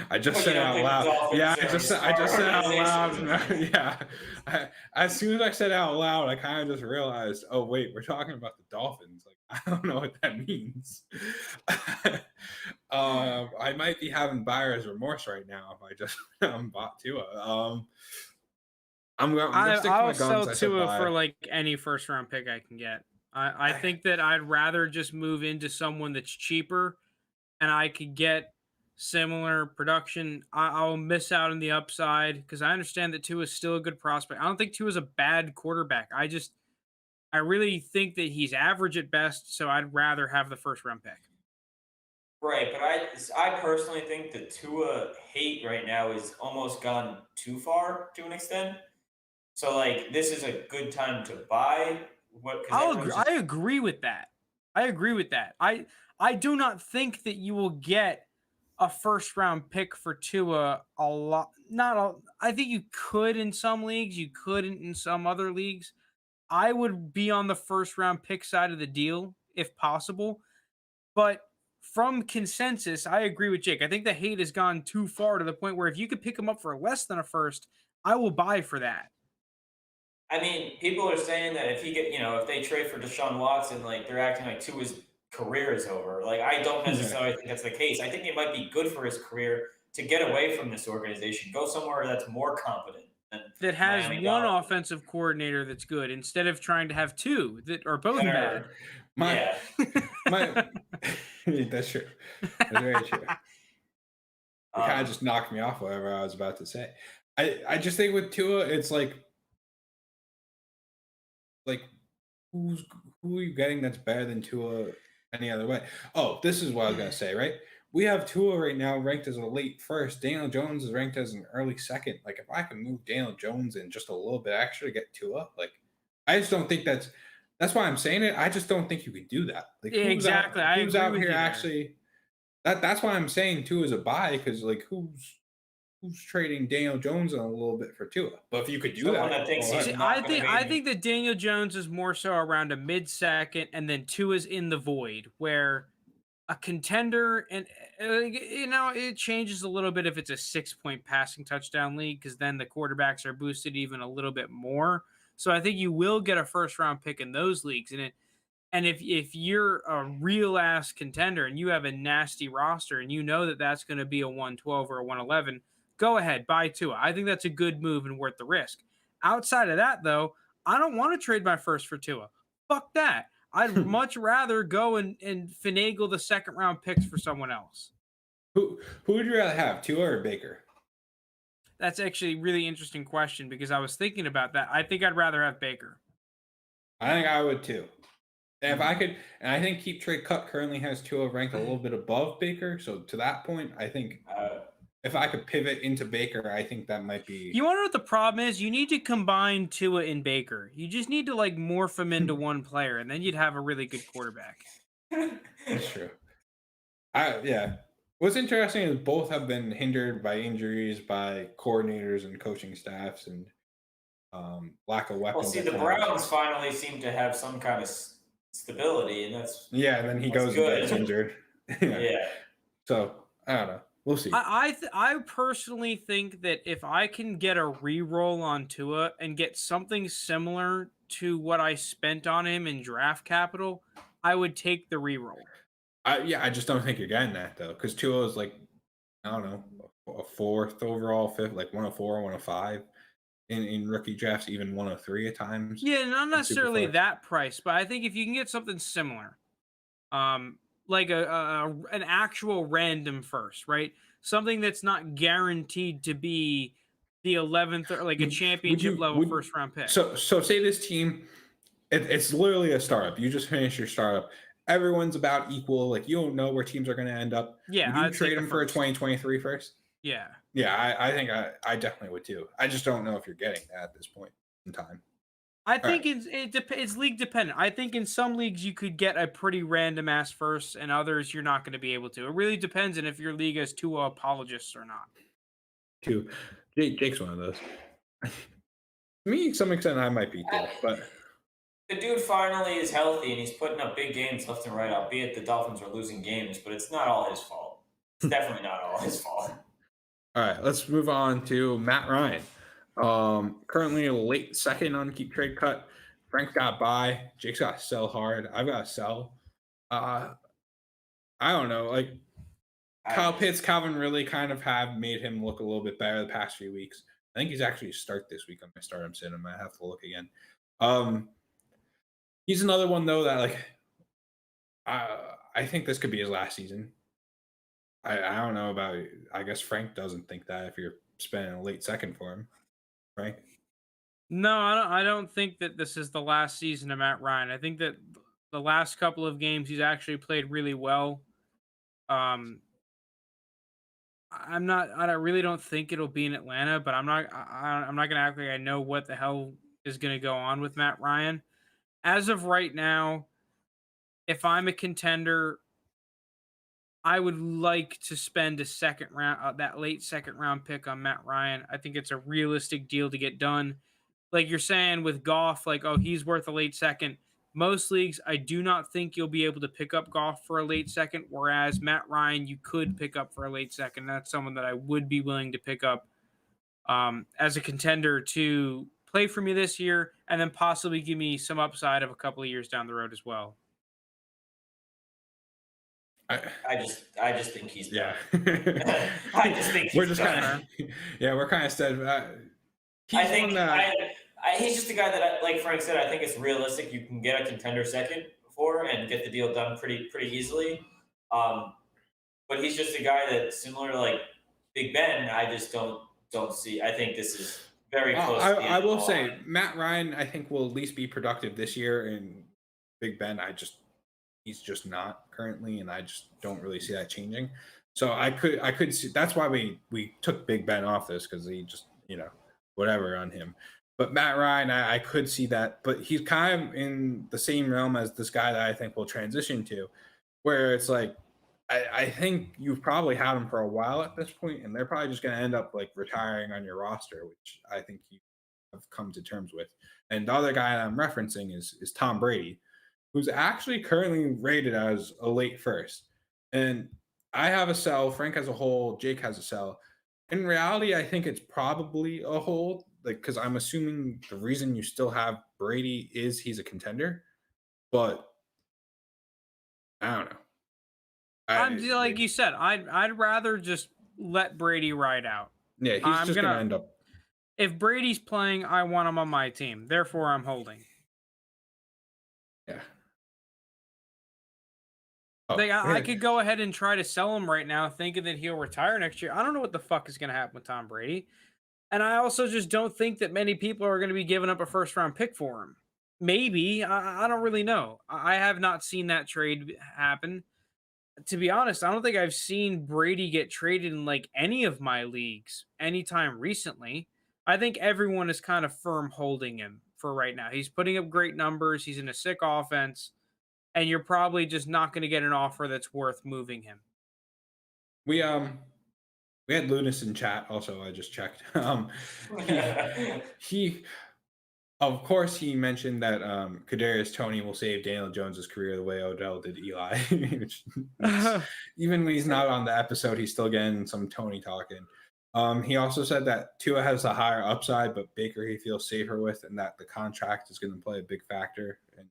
I just said it out loud. Yeah, I just said out loud. Yeah. As soon as I said it out loud, I kind of just realized, oh wait, we're talking about the Dolphins. Like I don't know what that means. I might be having buyer's remorse right now if I just bought Tua. I'll sell Tua for like any first round pick I can get. I think that I'd rather just move into someone that's cheaper and I could get similar production. I'll miss out on the upside because I understand that Tua is still a good prospect. I don't think Tua is a bad quarterback. I really think that he's average at best, so I'd rather have the first round pick. Right, but I personally think the Tua hate right now is almost gone too far to an extent. So like this is a good time to buy. I agree with that. I do not think that you will get a first round pick for Tua a lot. I think you could in some leagues, you couldn't in some other leagues. I would be on the first round pick side of the deal if possible. But from consensus, I agree with Jake. I think the hate has gone too far to the point where if you could pick him up for less than a first, I will buy for that. I mean, people are saying that if if they trade for Deshaun Watson, like they're acting like Tua's career is over. Like I don't necessarily think that's the case. I think it might be good for his career to get away from this organization, go somewhere that's more competent. That has one offensive coordinator that's good instead of trying to have two that are both bad. That's true. That's very true. It kind of just knocked me off whatever I was about to say. I just think with Tua, it's like who are you getting that's better than Tua any other way? Oh, this is what I was gonna say, right? We have Tua right now ranked as a late first. Daniel Jones is ranked as an early second. Like if I can move Daniel Jones in just a little bit extra to get Tua, like I just don't think that's why I'm saying it. I just don't think you could do that. Like exactly. Who's out here actually? That's why I'm saying Tua is a buy because like who's trading Daniel Jones in a little bit for Tua? But if you could do that, I think that Daniel Jones is more so around a mid-second, and then Tua's in the void where a contender and it changes a little bit if it's a 6-point passing touchdown league because then the quarterbacks are boosted even a little bit more. So I think you will get a first-round pick in those leagues, and if you're a real ass contender and you have a nasty roster and you know that that's going to be a 112 or a 111. Go ahead, buy Tua. I think that's a good move and worth the risk. Outside of that, though, I don't want to trade my first for Tua. Fuck that. I'd much rather go and finagle the second round picks for someone else. Who would you rather have, Tua or Baker? That's actually a really interesting question because I was thinking about that. I think I'd rather have Baker. I think I would too. And if I could, and I think Keep Trade Cut currently has Tua ranked a little bit above Baker. So to that point, I think if I could pivot into Baker, I think that might be. You want to know what the problem is? You need to combine Tua and Baker. You just need to like morph them into one player, and then you'd have a really good quarterback. That's true. Yeah. What's interesting is both have been hindered by injuries, by coordinators and coaching staffs, and lack of weapons. Well, see, the Browns finally seem to have some kind of stability, and that's and then he goes and gets injured. Yeah. So I don't know. We'll see. I personally think that if I can get a re-roll on Tua and get something similar to what I spent on him in draft capital, I would take the re-roll. I just don't think you're getting that though, because Tua is like, I don't know, a fourth overall, fifth, like 104, 105 in rookie drafts, even 103 at times. Yeah, not necessarily that price, but I think if you can get something similar, like an actual random first, right? Something that's not guaranteed to be the 11th or like a championship level first round pick. So say this team, it's literally a startup. You just finished your startup. Everyone's about equal. Like you don't know where teams are going to end up. Yeah, would you I'd trade take them the for a first. 2023 first? Yeah. Yeah, I think I definitely would too. I just don't know if you're getting that at this point in time. I think it's league dependent. I think in some leagues you could get a pretty random ass first, and others you're not going to be able to. It really depends on if your league has two apologists or not. Two, Jake's one of those. Me, to some extent, I might be too, but the dude finally is healthy and he's putting up big games left and right. Albeit the Dolphins are losing games, but it's not all his fault. It's definitely not all his fault. All right, let's move on to Matt Ryan. Currently a late second on keep trade cut. Frank's got buy. Jake's got to sell hard. I've got to sell. I don't know. Like Kyle Pitts, Calvin really kind of have made him look a little bit better the past few weeks. I think he's actually start this week on my start. I'm sitting. I might have to look again. He's another one though that like I think this could be his last season. I don't know about. I guess Frank doesn't think that if you're spending a late second for him, Frank. No, I don't think that this is the last season of Matt Ryan. I think that the last couple of games he's actually played really well. I really don't think it'll be in Atlanta, but I'm not gonna act like I know what the hell is gonna go on with Matt Ryan. As of right now, if I'm a contender, I would like to spend a second round, that late second round pick on Matt Ryan. I think it's a realistic deal to get done. Like you're saying with Goff, like, oh, he's worth a late second. Most leagues, I do not think you'll be able to pick up Goff for a late second, whereas Matt Ryan, you could pick up for a late second. That's someone that I would be willing to pick up as a contender to play for me this year and then possibly give me some upside of a couple of years down the road as well. I just think he's done. Yeah. I just think we're just kind of we're kind of said. I think he's just a guy that, like Frank said, I think it's realistic. You can get a contender second for and get the deal done pretty easily. But he's just a guy that, similar to like Big Ben, I just don't see. I think this is very close. I will say Matt Ryan, I think, will at least be productive this year, and Big Ben, he's just not currently, and I just don't really see that changing. So I could see that's why we took Big Ben off this, because he just whatever on him. But Matt Ryan, I could see that, but he's kind of in the same realm as this guy that I think will transition to, where it's like I think you've probably had him for a while at this point, and they're probably just going to end up like retiring on your roster, which I think you have come to terms with. And the other guy that I'm referencing is Tom Brady, who's actually currently rated as a late first. And I have a sell, Frank has a hold, Jake has a sell. In reality, I think it's probably a hold, like, because I'm assuming the reason you still have Brady is he's a contender. But I don't know. Like you said, I'd rather just let Brady ride out. Yeah, he's just gonna end up. If Brady's playing, I want him on my team. Therefore, I'm holding. Yeah. I could go ahead and try to sell him right now, thinking that he'll retire next year. I don't know what the fuck is going to happen with Tom Brady. And I also just don't think that many people are going to be giving up a first round pick for him. Maybe. I don't really know. I have not seen that trade happen. To be honest, I don't think I've seen Brady get traded in like any of my leagues anytime recently. I think everyone is kind of firm holding him for right now. He's putting up great numbers. He's in a sick offense. And you're probably just not going to get an offer that's worth moving him. We had Lounis in chat. Also, I just checked. He of course he mentioned that Kadarius Toney will save Daniel Jones's career the way Odell did Eli. Even when he's not on the episode, he's still getting some Toney talking. He also said that Tua has a higher upside, but Baker he feels safer with, and that the contract is going to play a big factor. And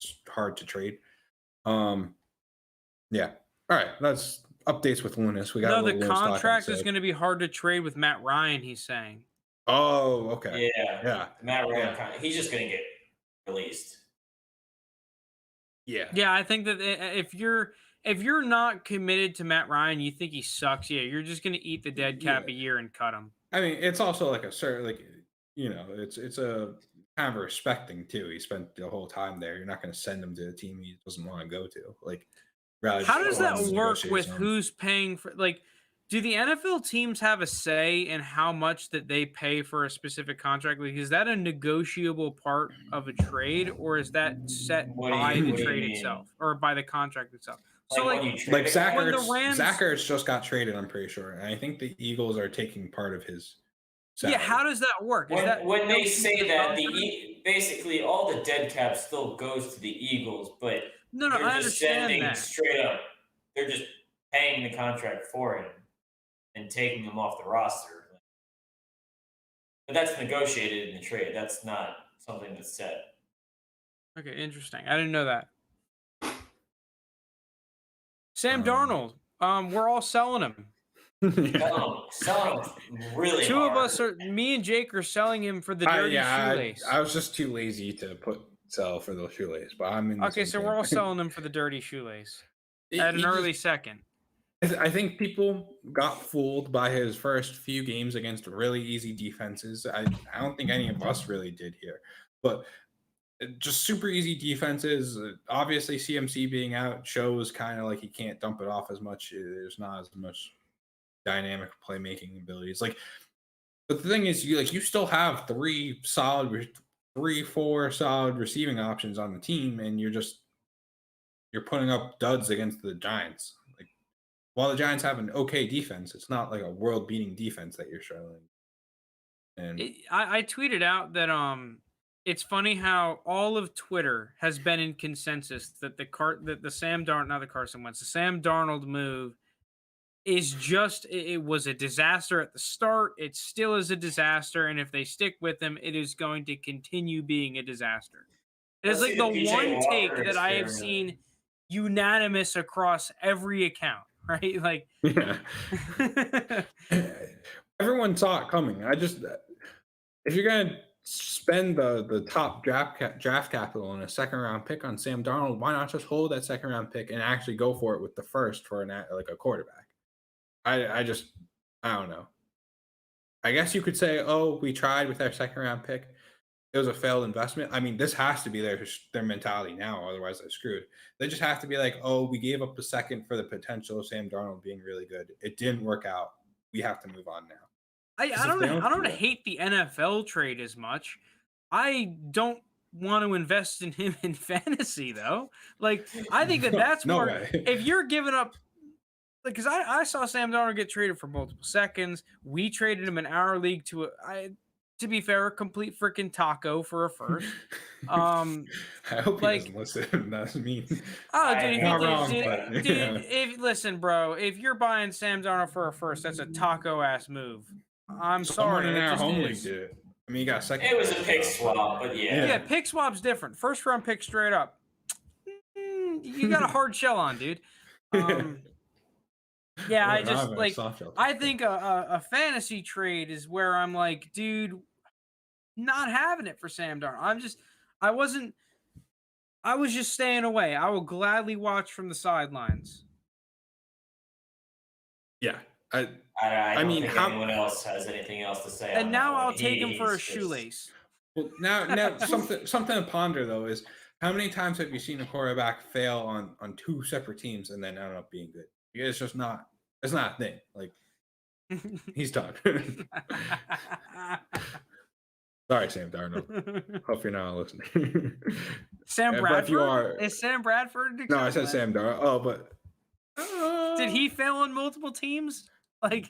it's hard to trade. Yeah. All right. That's updates with Lounis. We got the contract is going to be hard to trade with Matt Ryan. He's saying. Oh, okay. Yeah. Matt Ryan, he's just going to get released. Yeah. Yeah, I think that if you're not committed to Matt Ryan, you think he sucks. Yeah, you're just gonna eat the dead cap a year and cut him. I mean, it's also like a certain, like, it's a kind of a respect thing too. He spent the whole time there. You're not going to send him to a team he doesn't want to go to. Like, how does that work with who's paying for? Like, do the NFL teams have a say in how much that they pay for a specific contract? Like, is that a negotiable part of a trade, or is that set by the trade itself or by the contract itself? So, like Zach Ertz just got traded, I'm pretty sure, and I think the Eagles are taking part of his salary. Yeah, how does that work? When they say that basically all the dead cap still goes to the Eagles, but no, I understand that. Straight up, they're just paying the contract for him and taking him off the roster. But that's negotiated in the trade. That's not something that's set. Okay, interesting. I didn't know that. Sam Darnold, we're all selling him. Selling him really Two hard. of us me and Jake are selling him for the dirty shoelace. I was just too lazy to sell for those shoelace, but I'm in. Okay, so we're all selling him for the dirty shoelace at an early second. I think people got fooled by his first few games against really easy defenses. I don't think any of us really did here, but just super easy defenses. Obviously, CMC being out shows kind of like he can't dump it off as much. There's not as much dynamic playmaking abilities. Like, but the thing is, you still have 4 solid receiving options on the team, and you're putting up duds against the Giants. Like, while the Giants have an okay defense, it's not like a world-beating defense that you're struggling. And I tweeted out that it's funny how all of Twitter has been in consensus that the Sam Darnold move is just, it was a disaster at the start. It still is a disaster, and if they stick with him, it is going to continue being a disaster. It is like the one take that I have seen unanimous across every account, right? Like, yeah. Everyone saw it coming. If you're gonna spend the top draft capital in a second round pick on Sam Darnold, why not just hold that second round pick and actually go for it with the first for a quarterback? I don't know. I guess you could say, oh, we tried with our second round pick. It was a failed investment. I mean, this has to be their mentality now, otherwise they're screwed. They just have to be like, oh, we gave up a second for the potential of Sam Darnold being really good. It didn't work out. We have to move on now. I don't hate the NFL trade as much. I don't want to invest in him in fantasy though. Like, I think that's no more way. If you're giving up, because I saw Sam Darnold get traded for multiple seconds. We traded him in our league to be fair, a complete freaking taco for a first. I hope he doesn't listen. That's mean. Oh, dude, listen, bro, if you're buying Sam Darnold for a first, that's a taco ass move. I'm sorry. Someone in our home league did it. I mean, you got a second. It was a pick swap, but yeah. Yeah, pick swap's different. First round pick straight up. You got a hard shell on, dude. Yeah, I think a fantasy trade is where I'm like, dude, not having it for Sam Darnold. I was just staying away. I will gladly watch from the sidelines. Yeah. I don't think anyone else has anything else to say. And now I'll take him for a shoelace. Well, now something to ponder though is how many times have you seen a quarterback fail on 2 separate teams and then end up being good? It's just not. It's not a thing. Like, he's done. Sorry, Sam Darnold. Hope you're not listening. Sam Bradford? Is Sam Bradford? No, I said Sam Darnold. Oh, but did he fail on multiple teams? Like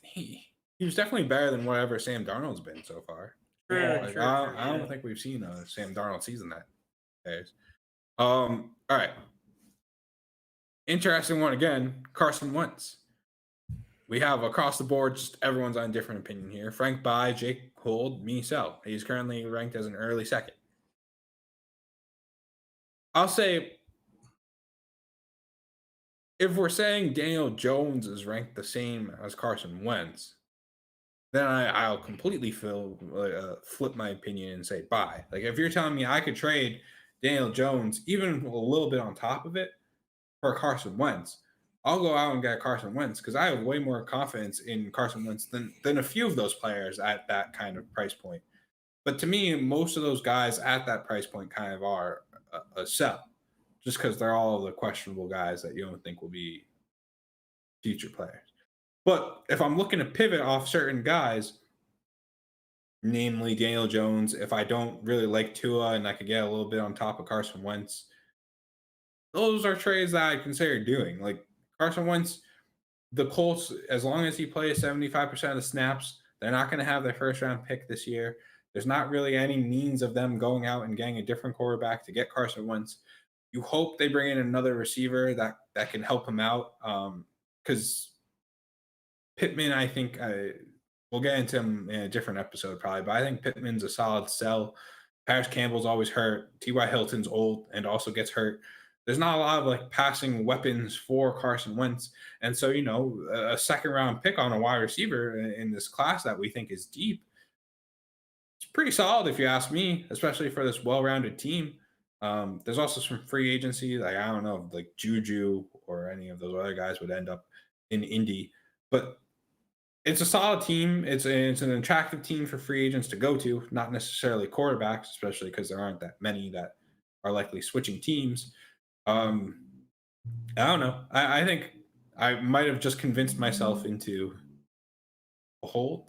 he was definitely better than whatever Sam Darnold's been so far. I don't think we've seen a Sam Darnold season that days. All right. Interesting one again, Carson Wentz. We have across the board, just everyone's on a different opinion here. Frank buy, Jake hold, me sell. He's currently ranked as an early second. I'll say, if we're saying Daniel Jones is ranked the same as Carson Wentz, then I'll completely flip my opinion and say buy. Like, if you're telling me I could trade Daniel Jones, even a little bit on top of it, for Carson Wentz, I'll go out and get Carson Wentz because I have way more confidence in Carson Wentz than a few of those players at that kind of price point. But to me, most of those guys at that price point kind of are a sell, just because they're all the questionable guys that you don't think will be future players. But if I'm looking to pivot off certain guys, namely Daniel Jones, if I don't really like Tua and I could get a little bit on top of Carson Wentz, those are trades that I consider doing. Like Carson Wentz, the Colts, as long as he plays 75% of the snaps, they're not going to have their first round pick this year. There's not really any means of them going out and getting a different quarterback to get Carson Wentz. You hope they bring in another receiver that can help him out. Because Pittman, I think we'll get into him in a different episode probably, but I think Pittman's a solid sell. Paris Campbell's always hurt. T.Y. Hilton's old and also gets hurt. There's not a lot of like passing weapons for Carson Wentz. And so, a second round pick on a wide receiver in this class that we think is deep, it's pretty solid if you ask me, especially for this well-rounded team. There's also some free agency. Like, I don't know, like Juju or any of those other guys would end up in Indy, but it's a solid team. It's an attractive team for free agents to go to, not necessarily quarterbacks, especially because there aren't that many that are likely switching teams. I don't know. I think I might have just convinced myself into a hold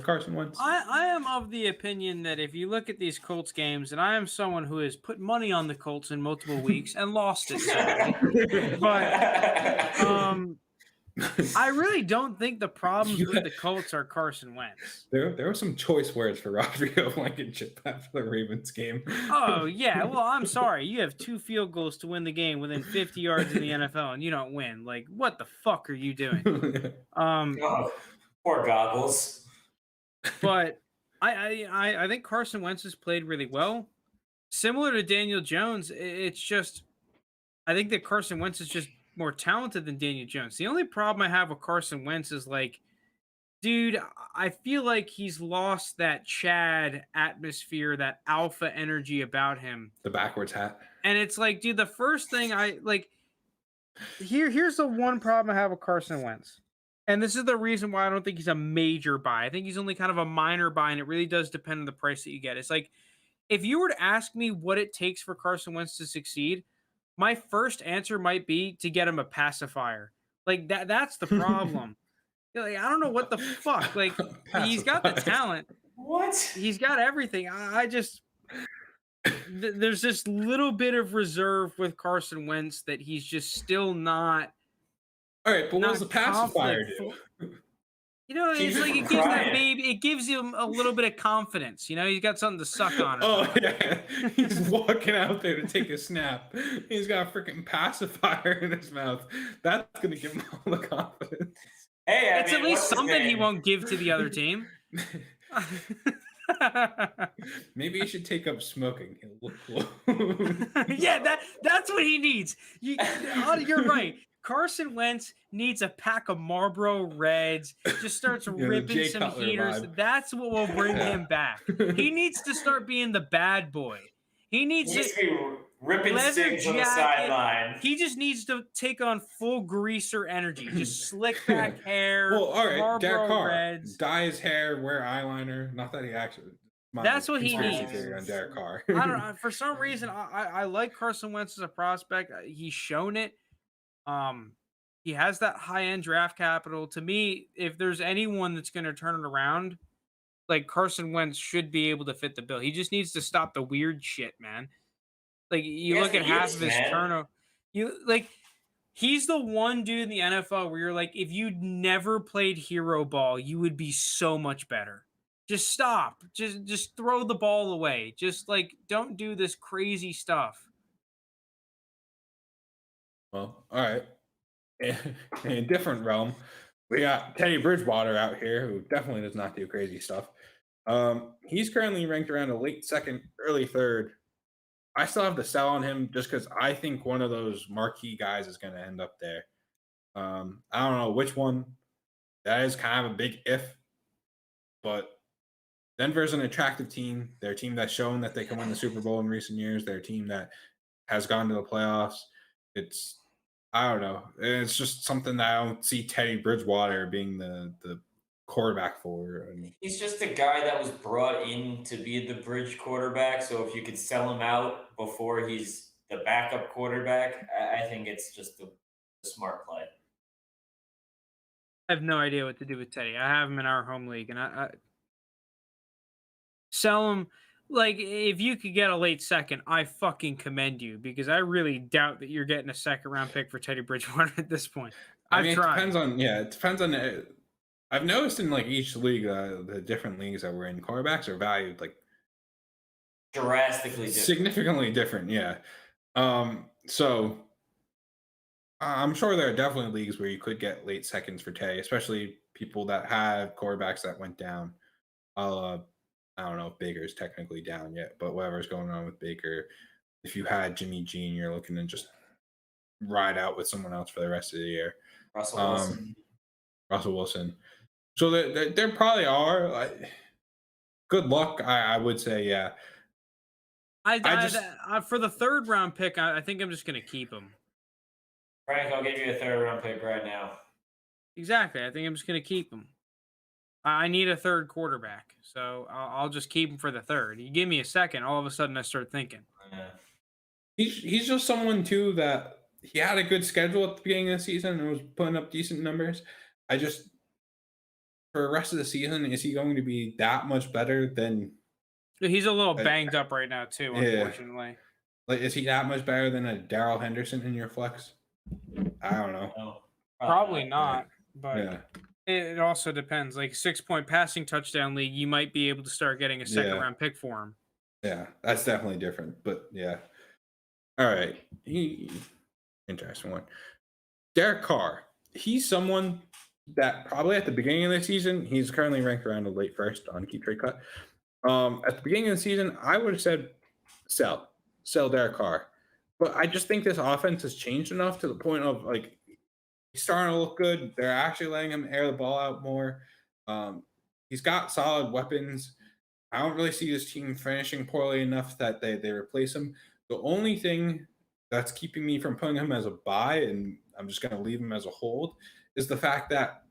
Carson Wentz. I am of the opinion that if you look at these Colts games, and I am someone who has put money on the Colts in multiple weeks and lost it, sadly. But I really don't think the problems with the Colts are Carson Wentz. There were some choice words for Rodrigo Blankenship after the Ravens game. Oh, yeah. Well, I'm sorry. You have 2 field goals to win the game within 50 yards in the NFL, and you don't win. Like, what the fuck are you doing? Poor goggles. But I think Carson Wentz has played really well. Similar to Daniel Jones, it's just I think that Carson Wentz is just more talented than Daniel Jones. The only problem I have with Carson Wentz is like, dude, I feel like he's lost that Chad atmosphere, that alpha energy about him. The backwards hat. And it's like, dude, the first thing I like here's the one problem I have with Carson Wentz. And this is the reason why I don't think he's a major buy. I think he's only kind of a minor buy, and it really does depend on the price that you get. It's like, if you were to ask me what it takes for Carson Wentz to succeed, my first answer might be to get him a pacifier. Like that's the problem. Like, I don't know what the fuck. Like, he's got the talent. What? He's got everything. I just there's this little bit of reserve with Carson Wentz that he's just still not. All right, but what does the pacifier do? It's like it gives that baby. It gives him a little bit of confidence. He's got something to suck on. Yeah, he's walking out there to take a snap. He's got a freaking pacifier in his mouth. That's gonna give him all the confidence. Hey, it's at least something he won't give to the other team. Maybe he should take up smoking. He'll look cool. Yeah, that's what he needs. You're right. Carson Wentz needs a pack of Marlboro Reds, just starts ripping some Cutler heaters. vibe. That's what will bring him back. He needs to start being the bad boy. He needs to be ripping sticks on the sideline. He just needs to take on full greaser energy. Just slick back hair. Well, all right, Marlboro Derek Carr, Reds. Dye his hair, wear eyeliner. Not that he actually. That's what he needs. On Derek Carr. I don't know. For some reason, I like Carson Wentz as a prospect. He's shown it. He has that high-end draft capital. To me, if there's anyone that's going to turn it around, like Carson Wentz should be able to fit the bill. He just needs to stop the weird shit, man. Like you look at half of his turnover. He's the one dude in the NFL where you're like, if you'd never played hero ball, you would be so much better. Just stop. Just throw the ball away. Just like don't do this crazy stuff. Well, all right. In a different realm, we got Teddy Bridgewater out here, who definitely does not do crazy stuff. He's currently ranked around a late second, early third. I still have to sell on him just because I think one of those marquee guys is going to end up there. I don't know which one. That is kind of a big if, but Denver's an attractive team. They're a team that's shown that they can win the Super Bowl in recent years. They're a team that has gone to the playoffs. I don't know. It's just something that I don't see Teddy Bridgewater being the quarterback for. He's just a guy that was brought in to be the bridge quarterback. So if you could sell him out before he's the backup quarterback, I think it's just a smart play. I have no idea what to do with Teddy. I have him in our home league, and I sell him. Like, if you could get a late second, I fucking commend you, because I really doubt that you're getting a second round pick for Teddy Bridgewater at this point. I've tried. It depends on. I've noticed in like each league, the different leagues that we're in, quarterbacks are valued like drastically different. Significantly different, yeah. So I'm sure there are definitely leagues where you could get late seconds for Teddy, especially people that have quarterbacks that went down. I don't know if Baker's technically down yet, but whatever's going on with Baker, if you had Jimmy G and you're looking to just ride out with someone else for the rest of the year. Russell Wilson. So there probably are. Like, good luck, I would say, yeah. For the third round pick, I think I'm just going to keep him. Frank, I'll give you a third round pick right now. Exactly. I think I'm just going to keep him. I need a third quarterback, so I'll just keep him for the third. You give me a second, all of a sudden I start thinking. Yeah. He's just someone, too, that he had a good schedule at the beginning of the season and was putting up decent numbers. For the rest of the season, is he going to be that much better than... He's a little banged up right now, too, unfortunately. Yeah. Like, is he that much better than a Darrell Henderson in your flex? I don't know. No, probably not, but yeah. It also depends. Like 6-point passing touchdown league, you might be able to start getting a second round pick for him. Yeah, that's definitely different. But yeah. All right. Interesting one. Derek Carr. He's someone that probably at the beginning of the season, he's currently ranked around a late first on Keep Trade Cut. At the beginning of the season, I would have said sell Derek Carr. But I just think this offense has changed enough to the point of like he's starting to look good. They're actually letting him air the ball out more. He's got solid weapons. I don't really see this team finishing poorly enough that they replace him. The only thing that's keeping me from putting him as a buy, and I'm just going to leave him as a hold, is the fact that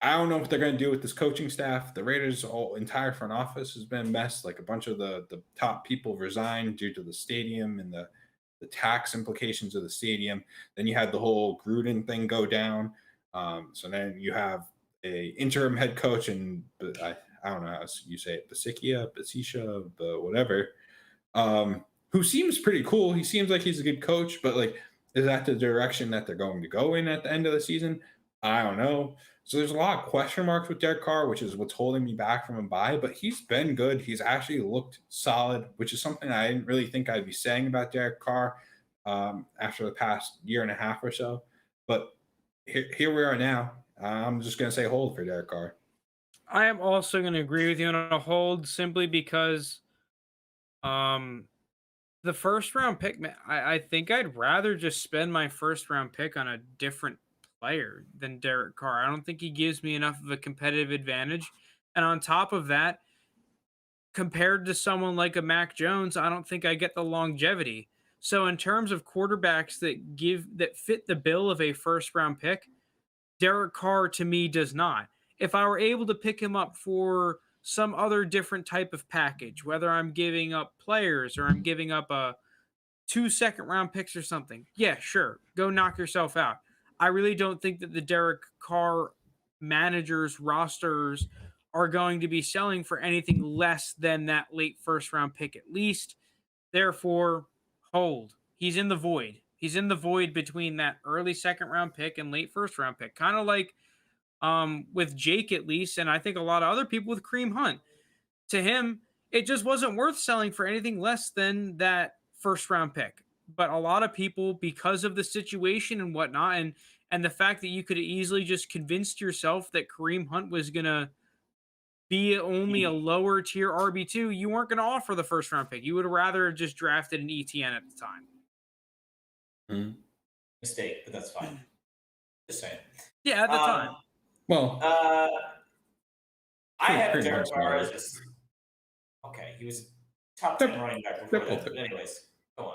I don't know what they're going to do with this coaching staff. The Raiders' entire front office has been messed. Like a bunch of the top people resigned due to the stadium and the tax implications of the stadium. Then you had the whole Gruden thing go down. So then you have a interim head coach, and I don't know how you say it, Basisha, whatever, who seems pretty cool. He seems like he's a good coach, but like, is that the direction that they're going to go in at the end of the season? I don't know. So there's a lot of question marks with Derek Carr, which is what's holding me back from a buy, but he's been good. He's actually looked solid, which is something I didn't really think I'd be saying about Derek Carr after the past year and a half or so. But here we are now. I'm just going to say hold for Derek Carr. I am also going to agree with you on a hold simply because the first round pick, I think I'd rather just spend my first round pick on a different player than Derek Carr. I don't think he gives me enough of a competitive advantage. And on top of that, compared to someone like a Mac Jones, I don't think I get the longevity. So in terms of quarterbacks that fit the bill of a first round pick, Derek Carr to me does not. If I were able to pick him up for some other different type of package, whether I'm giving up players or I'm giving up 2 second-round picks or something, yeah, sure, go knock yourself out. I really don't think that the Derek Carr managers, rosters are going to be selling for anything less than that late first-round pick at least. Therefore, hold. He's in the void. He's in the void between that early second-round pick and late first-round pick. Kind of like with Jake at least, and I think a lot of other people with Kareem Hunt. To him, it just wasn't worth selling for anything less than that first-round pick. But a lot of people, because of the situation and whatnot, and the fact that you could have easily just convinced yourself that Kareem Hunt was going to be only a lower tier RB2, you weren't going to offer the first-round pick. You would have rather just drafted an ETN at the time. Mm-hmm. Mistake, but that's fine. Just saying. Yeah, at the time. Well, I have Derek Carr as Okay, he was top 10 running back before that. But anyways, go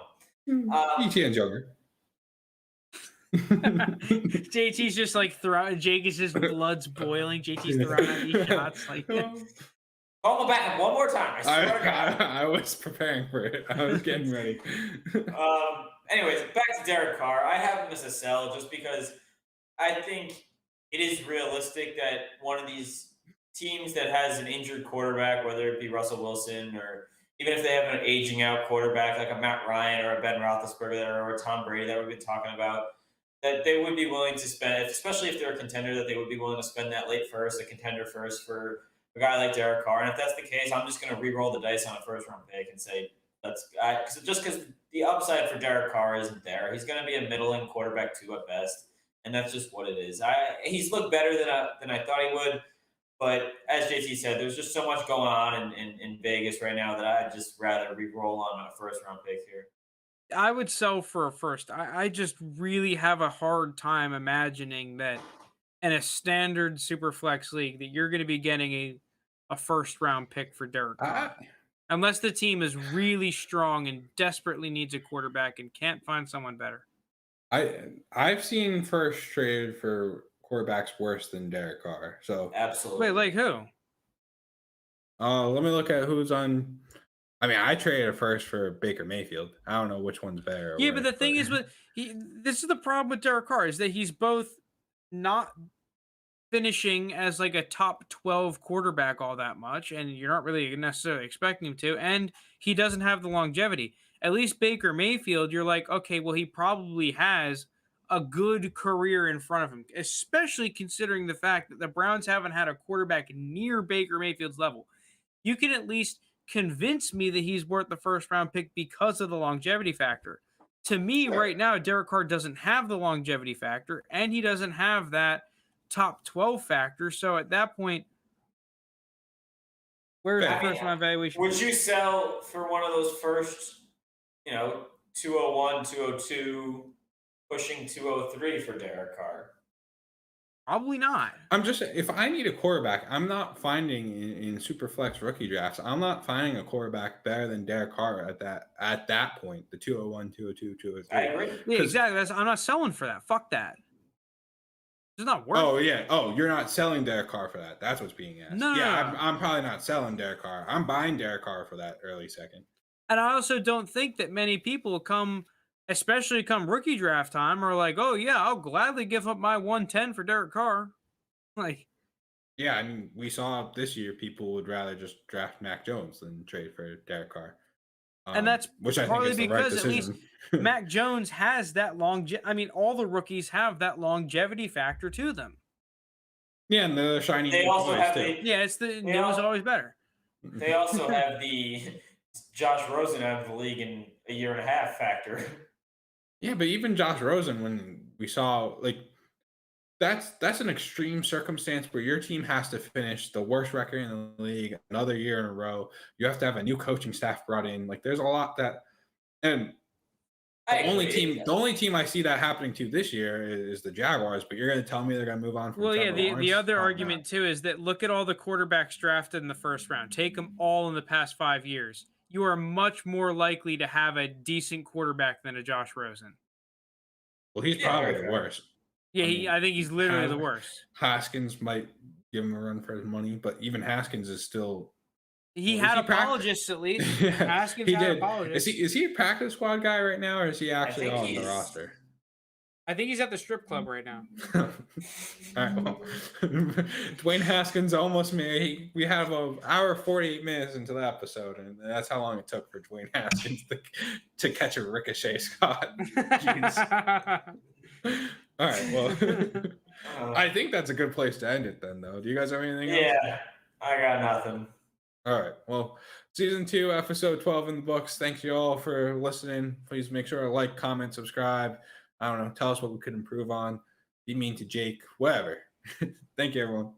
on. ETN's younger. JT's just like throwing. Jake is just blood's boiling. JT's throwing out these shots like. Call him back one more time. I swear to God. I was preparing for it. I was getting ready. Anyways, back to Derek Carr. I have him as a sell just because I think it is realistic that one of these teams that has an injured quarterback, whether it be Russell Wilson or even if they have an aging out quarterback like a Matt Ryan or a Ben Roethlisberger or a Tom Brady that we've been talking about, that they would be willing to spend, especially if they're a contender, that they would be willing to spend that late first, a contender first for a guy like Derek Carr. And if that's the case, I'm just going to re-roll the dice on a first-round pick and say, just because the upside for Derek Carr isn't there. He's going to be a middling quarterback 2 at best, and that's just what it is. He's looked better than I thought he would, but as JT said, there's just so much going on in Vegas right now that I'd just rather re-roll on a first-round pick here. I would sell for a first. I just really have a hard time imagining that in a standard super flex league that you're going to be getting a first round pick for Derek Carr. Unless the team is really strong and desperately needs a quarterback and can't find someone better. I've seen first traded for quarterbacks worse than Derek Carr. So absolutely. Wait, like who? Let me look at who's on. I mean, I traded a first for Baker Mayfield. I don't know which one's better. Yeah, but the thing is, this is the problem with Derek Carr is that he's both not finishing as like a top 12 quarterback all that much, and you're not really necessarily expecting him to, and he doesn't have the longevity. At least Baker Mayfield, you're like, okay, well, he probably has a good career in front of him, especially considering the fact that the Browns haven't had a quarterback near Baker Mayfield's level. You can at least convince me that he's worth the first round pick because of the longevity factor. To me, right now, Derek Carr doesn't have the longevity factor, and he doesn't have that top 12 factor. So at that point, where's the first round valuation? Would you sell for one of those first, 201, 202, pushing 203 for Derek Carr? Probably not. If I need a quarterback, I'm not finding in super flex rookie drafts, I'm not finding a quarterback better than Derek Carr at that point, the 201, 202, 203. I agree. Yeah, exactly. I'm not selling for that. Fuck that. It's not worth it. Yeah. Oh, you're not selling Derek Carr for that. That's what's being asked. No. I'm probably not selling Derek Carr. I'm buying Derek Carr for that early second. And I also don't think that many people especially come rookie draft time, are like, oh, yeah, I'll gladly give up my 110 for Derek Carr. Like, yeah, I mean, we saw this year people would rather just draft Mac Jones than trade for Derek Carr. And that's which I partly think is the right because at least Mac Jones has that all the rookies have that longevity factor to them. Yeah, and the shiny. They also have it's the new is always better. They also have the Josh Rosen out of the league in a year and a half factor. Yeah, but even Josh Rosen, when we saw that's an extreme circumstance where your team has to finish the worst record in the league another year in a row. You have to have a new coaching staff brought in. Like, there's a lot that, and the only team I see that happening to this year is the Jaguars. But you're going to tell me they're going to move on from? Well, yeah. The other argument too is that look at all the quarterbacks drafted in the first round. Take them all in the past 5 years. You are much more likely to have a decent quarterback than a Josh Rosen. Well, he's probably the worst. Yeah, I think he's literally the worst. Haskins might give him a run for his money, but even Haskins is still. He had apologists at least. Yeah, Haskins had apologists. Is he a practice squad guy right now, or is he actually on the roster? I think he's at the strip club right now. All right. Well, Dwayne Haskins almost made. We have an hour 48 minutes into the episode, and that's how long it took for Dwayne Haskins to catch a ricochet shot. All right. Well, I think that's a good place to end it then, though. Do you guys have anything else? Yeah, I got nothing. All right. Well, season 2, episode 12 in the books. Thank you all for listening. Please make sure to like, comment, subscribe. I don't know. Tell us what we could improve on. Be mean to Jake. Whatever. Thank you, everyone.